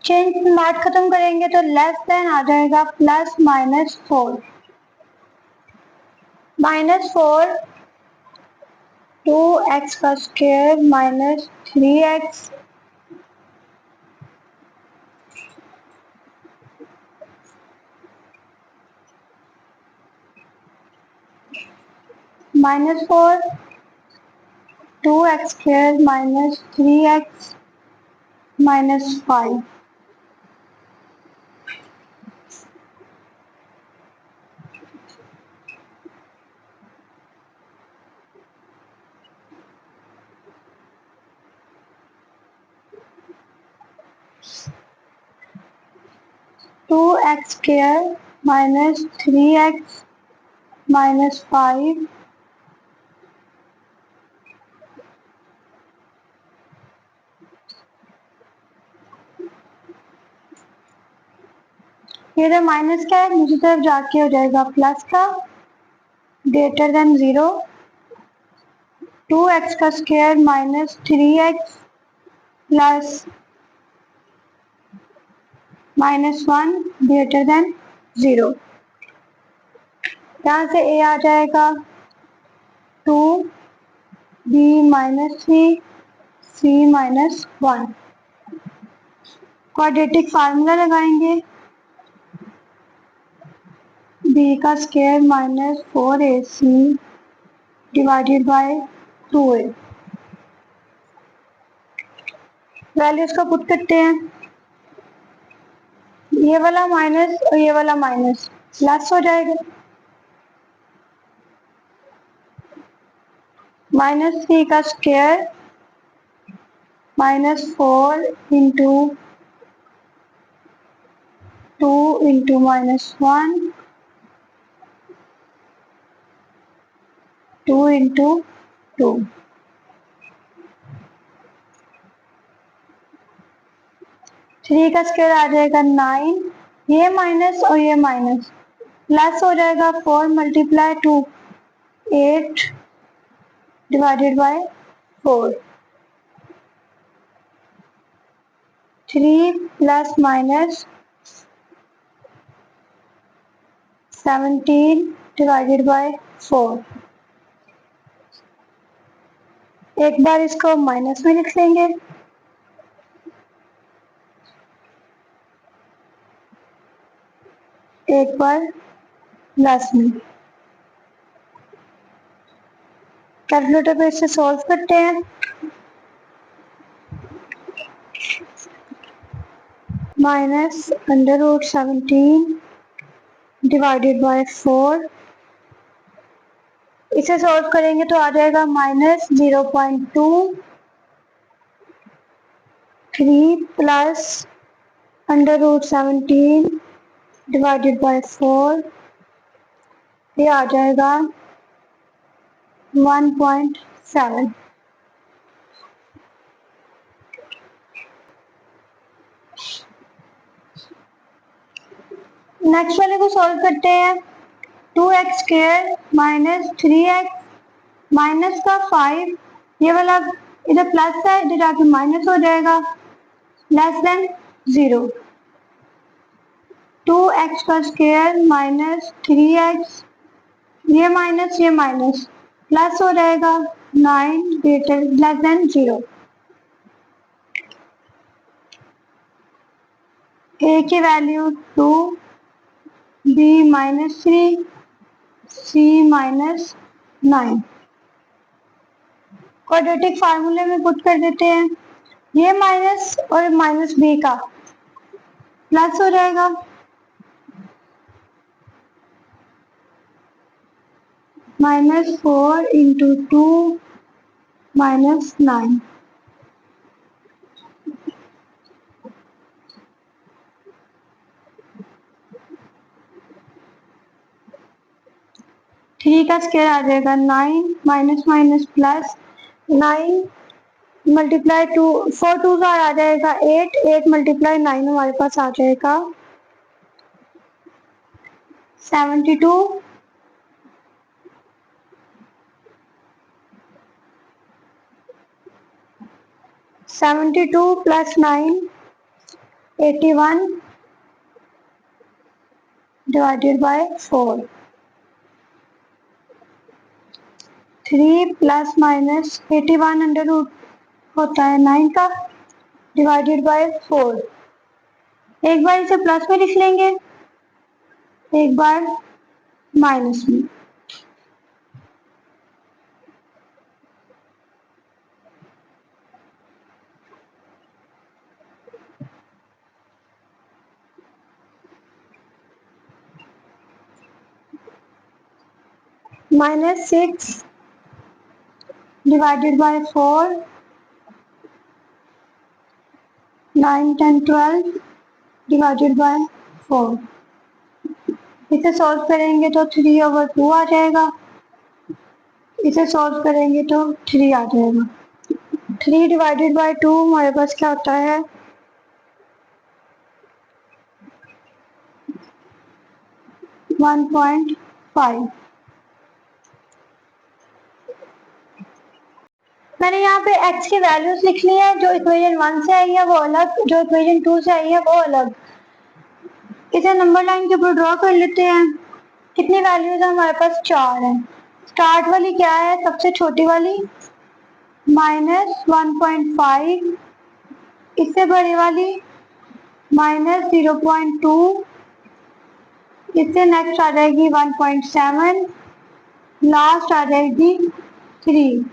चेंज नॉट खत्म करेंगे तो लेस देन आ जाएगा +-4। -4 2x का square -3x -4 2x² -3x -5। (2x² -3x -5) ये तो माइनस का है, दूसरी तरफ जाके हो जाएगा प्लस का, ग्रेटर देन 0। 2x का square -3x plus -1 greater than 0। यहाँ से a आ जाएगा 2, b -3, c -1। क्वाड्रेटिक फार्मूला लगाएंगे, b का square -4ac divided by 2a। Values को पुट करते हैं, ये वाला माइनस और ये वाला माइनस प्लस हो जाएगा। -3 का स्क्वायर -4 इंटू 2 इंटू -1 2 इंटू 2 3 का स्क्वायर आ जाएगा 9, ये माइनस और ये माइनस, प्लस हो जाएगा 4 multiply 2 8 divided by 4 3 plus minus 17 divided by 4। एक बार इसको माइनस में लिख लेंगे, एक बार प्लस में। कैलकुलेटर पे इसे सॉल्व करते हैं। -√17 डिवाइडेड बाय 4, इसे सॉल्व करेंगे तो आ जाएगा -0.2 3 प्लस √17 डिवाइडेड बाय 4, ये आ जाएगा 1.7। नेक्स्ट वाले को सॉल्व करते हैं। 2x square minus 3x minus का 5, ये वाला इधर प्लस है, इधर जाके माइनस हो जाएगा, लेस देन 0। 2x का स्क्वायर माइनस 3x, ये माइनस प्लस हो जाएगा 9 ग्रेटर लेस देन 0। a की वैल्यू 2, b -3, c -9। क्वाड्रेटिक फार्मूले में पुट कर देते हैं, ये माइनस और माइनस b का प्लस हो जाएगा, -4 इंटू 2 -9। थ्री का स्क्वायर आ जाएगा 9 माइनस माइनस प्लस 9 मल्टीप्लाई 2 4 2 आ जाएगा 8 8 मल्टीप्लाई 9 हमारे पास आ जाएगा 72। 72 plus 9 81 divided by 4। 3 plus minus 81 under root होता है 9 का डिवाइडेड बाय 4। एक बार इसे प्लस में लिख लेंगे, एक बार माइनस में। -6 divided by 4, 9 10 12 divided by 4। इसे सॉल्व करेंगे तो 3/2 आ जाएगा, इसे सॉल्व करेंगे तो 3 आ जाएगा। 3 डिवाइडेड बाय 2 हमारे पास क्या होता है 1.5। मैंने यहाँ पे x की वैल्यूज लिख ली है, जो इक्वेशन 1 से आई है वो अलग, जो इक्वेशन 2 से आई है वो अलग। इसे नंबर लाइन के ऊपर ड्रॉ कर लेते हैं। कितनी वैल्यूज है हमारे पास 4 है। स्टार्ट वाली क्या है, सबसे छोटी वाली -1.5, इससे बड़ी वाली -0.2, इससे नेक्स्ट आ जाएगी 1.7, लास्ट आ जाएगी 3।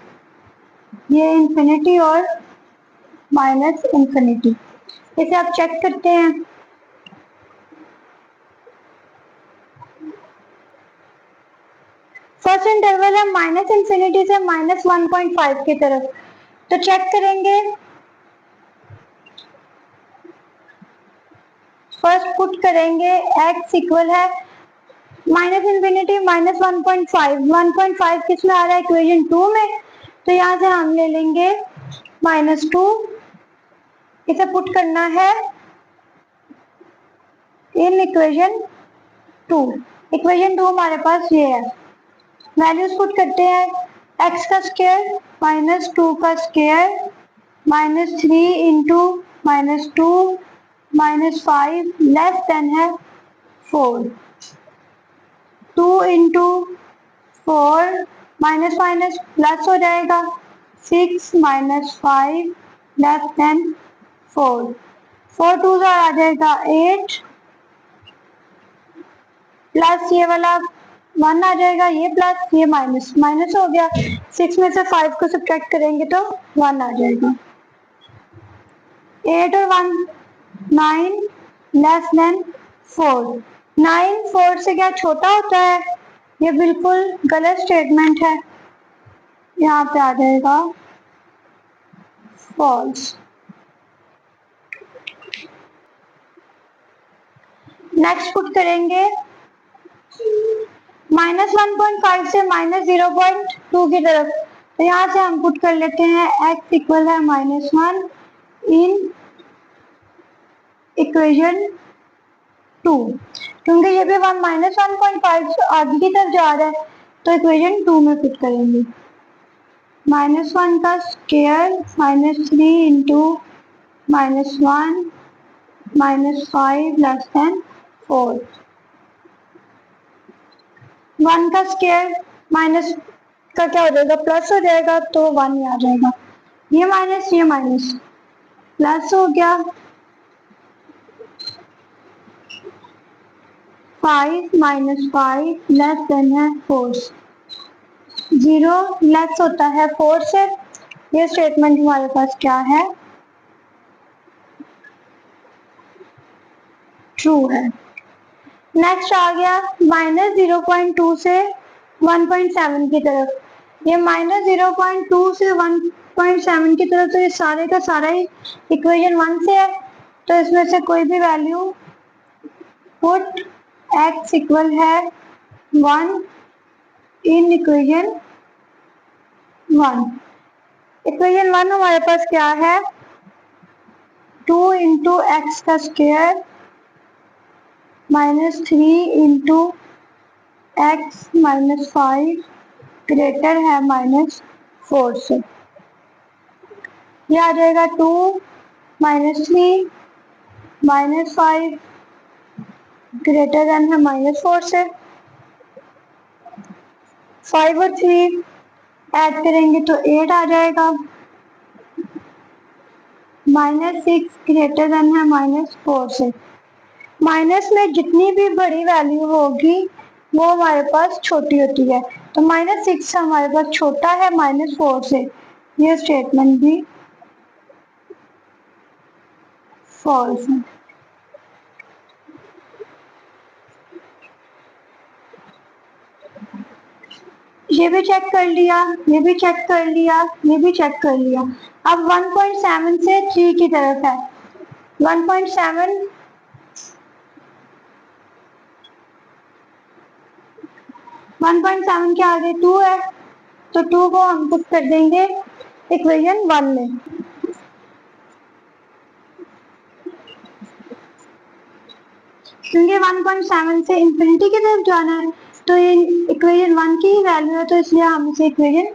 ये इंफिनिटी और माइनस इंफिनिटी। इसे आप चेक करते हैं। फर्स्ट इंटरवल इंटरवल है माइनस इंफिनिटी से माइनस 1.5 की तरफ। तो चेक करेंगे, फर्स्ट पुट करेंगे x इक्वल है माइनस इंफिनिटी माइनस 1.5। 1.5 किस में आ रहा है, इक्वेशन 2 में। तो यहाँ से हम ले लेंगे -2, इसे पुट करना है इन इक्वेशन 2। इक्वेशन 2 हमारे पास ये है, वैल्यूज पुट करते हैं। x का स्क्वायर -2 का स्क्वायर -3 इंटू -2 -5 लेस देन है 4। 2 इंटू 4 माइनस माइनस प्लस हो जाएगा 6 -5 लेस देन 4। 4 2 आ जाएगा 8 प्लस ये वाला 1 आ जाएगा, ये प्लस ये माइनस माइनस हो गया। 6 में से 5 को सब्ट्रैक्ट करेंगे तो 1 आ जाएगा। 8 और 1 9 लेस देन 4। 9 4 से क्या छोटा होता है, ये बिल्कुल गलत स्टेटमेंट है, यहाँ पे आ जाएगा फॉल्स। नेक्स्ट पुट करेंगे -1.5 से -0.2 की तरफ। तो यहाँ से हम पुट कर लेते हैं x इक्वल है -1 इन इक्वेशन 2, क्योंकि ये भी -1.5 आगे की तरफ जा रहा है, तो इक्वेशन 2 में पुट करेंगे। -1 का स्क्वायर -3 इंटू -1 -5 लेस देन 4। 1 का स्क्वायर माइनस का क्या हो जाएगा, प्लस हो जाएगा, तो 1 ही आ जाएगा। ये माइनस प्लस हो गया 5 -5 लेस देन है 4। 0 लेस होता है 4 से। ये स्टेटमेंट हमारे पास क्या है, ट्रू है। नेक्स्ट आ गया -0.2 से 1.7 की तरफ। ये -0.2 से 1.7 की तरफ, तो ये सारे का सारा ही इक्वेशन 1 से है, तो इसमें से कोई भी वैल्यू पुट x इक्वल है 1 इन इक्वेशन 1। इक्वेशन 1 हमारे पास क्या है, 2 इंटू एक्स का स्क्वायर -3 इंटू एक्स -5 ग्रेटर है -4 से। ये आ जाएगा 2 -3 -5 ग्रेटर देन है -4 से। 5 और 3 ऐड करेंगे तो 8 आ जाएगा। -6 ग्रेटर देन है -4 से। माइनस में जितनी भी बड़ी वैल्यू होगी वो हमारे पास छोटी होती है, तो -6 हमारे पास छोटा है -4 से। ये स्टेटमेंट भी फॉल्स है। ये भी चेक कर लिया, ये भी चेक कर लिया, ये भी चेक कर लिया। अब 1.7 से 3 की तरफ है। 1.7 1.7 के आगे 2 है, तो 2 को हम पुट कर देंगे इक्वेशन 1 में। क्योंकि 1.7 से इंफिनिटी की तरफ जाना है, तो ये इक्वेशन 1 की ही वैल्यू है, तो इसलिए हम इसे इक्वेशन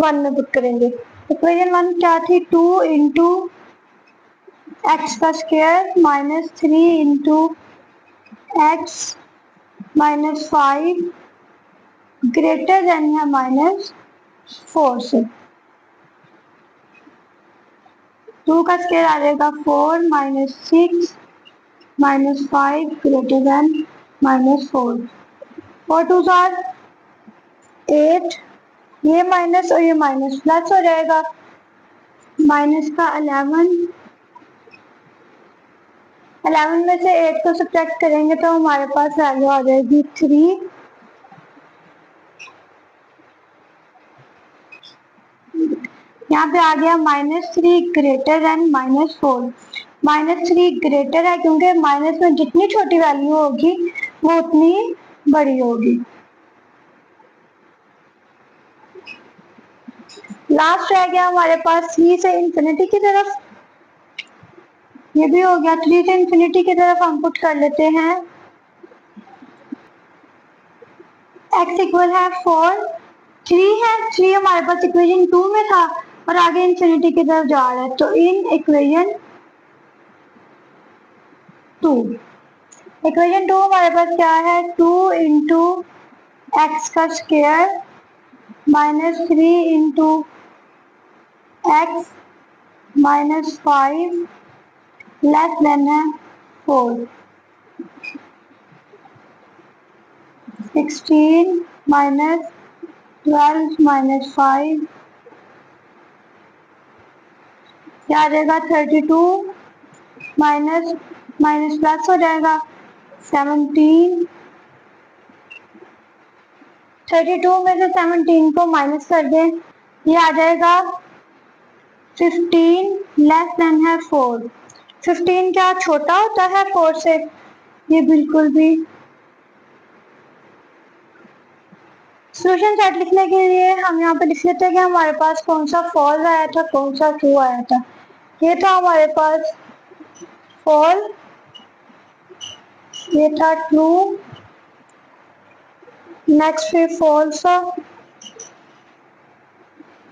1 में पुट करेंगे। इक्वेशन 1 क्या थी, 2 इंटू एक्स का square -3 into x -5 greater than है -4 से। 2 का स्क्वायर आ जाएगा 4 -6 -5 ग्रेटर देन -4। 4 2 आर 8, ये माइनस और ये माइनस प्लस हो जाएगा। माइनस का 11 में से 8 को सब्ट्रैक्ट करेंगे तो हमारे पास वैल्यू आ जाएगी 3। यहाँ पे आ गया -3 ग्रेटर देन -4। -3 ग्रेटर है क्योंकि माइनस में जितनी छोटी वैल्यू होगी वो उतनी बड़ी होगी। लास्ट रह गया हमारे पास 3 से इंफिनिटी की तरफ। ये भी हो गया। 3 से इंफिनिटी की तरफ हम पुट कर लेते हैं x इक्वल है 4, 3 है, 3 हमारे पास इक्वेशन 2 में था और आगे इंफिनिटी की तरफ जा रहा है, तो इन इक्वेशन 2 हमारे पास क्या है, 2 इंटू एक्स का square -3 into x -5 less than है 4। 16 -12 -5 क्या आ जाएगा, 32 माइनस माइनस प्लस हो जाएगा 17। 32 में से 17 को माइनस कर दें, ये आ जाएगा 15 लेस देन है 4। 15 क्या छोटा होता है 4 से? ये बिल्कुल भी। सॉल्यूशन सेट लिखने के लिए हम यहाँ पे लिख लेते हैं कि हमारे पास कौन सा फॉल्स आया था, कौन सा ट्रू आया था। ये था हमारे पास फॉल्स, ये था ट्रू, नेक्स्ट फिर फॉल्स,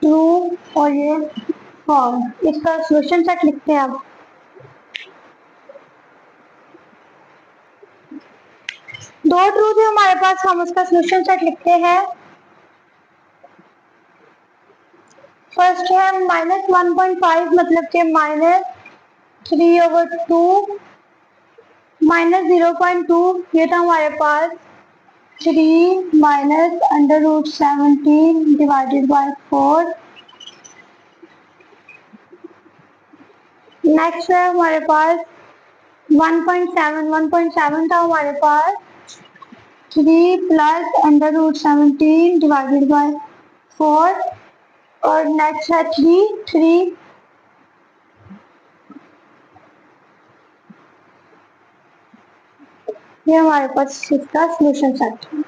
ट्रू और ये फॉल्स। इसका सॉल्यूशन सेट लिखते हैं अब। दो ट्रू थे हमारे पास, हम उसका सॉल्यूशन सेट लिखते हैं। फर्स्ट है -1.5 मतलब के -3/2 -0.2, ये था हमारे पास 3 -√17 डिवाइडेड बाय 4। नेक्स्ट है हमारे पास 1.7 था हमारे पास 3 +√17 डिवाइडेड बाय 4। और नेक्स्ट है 3 ये हमारे पास इसका सॉल्यूशन सेट है।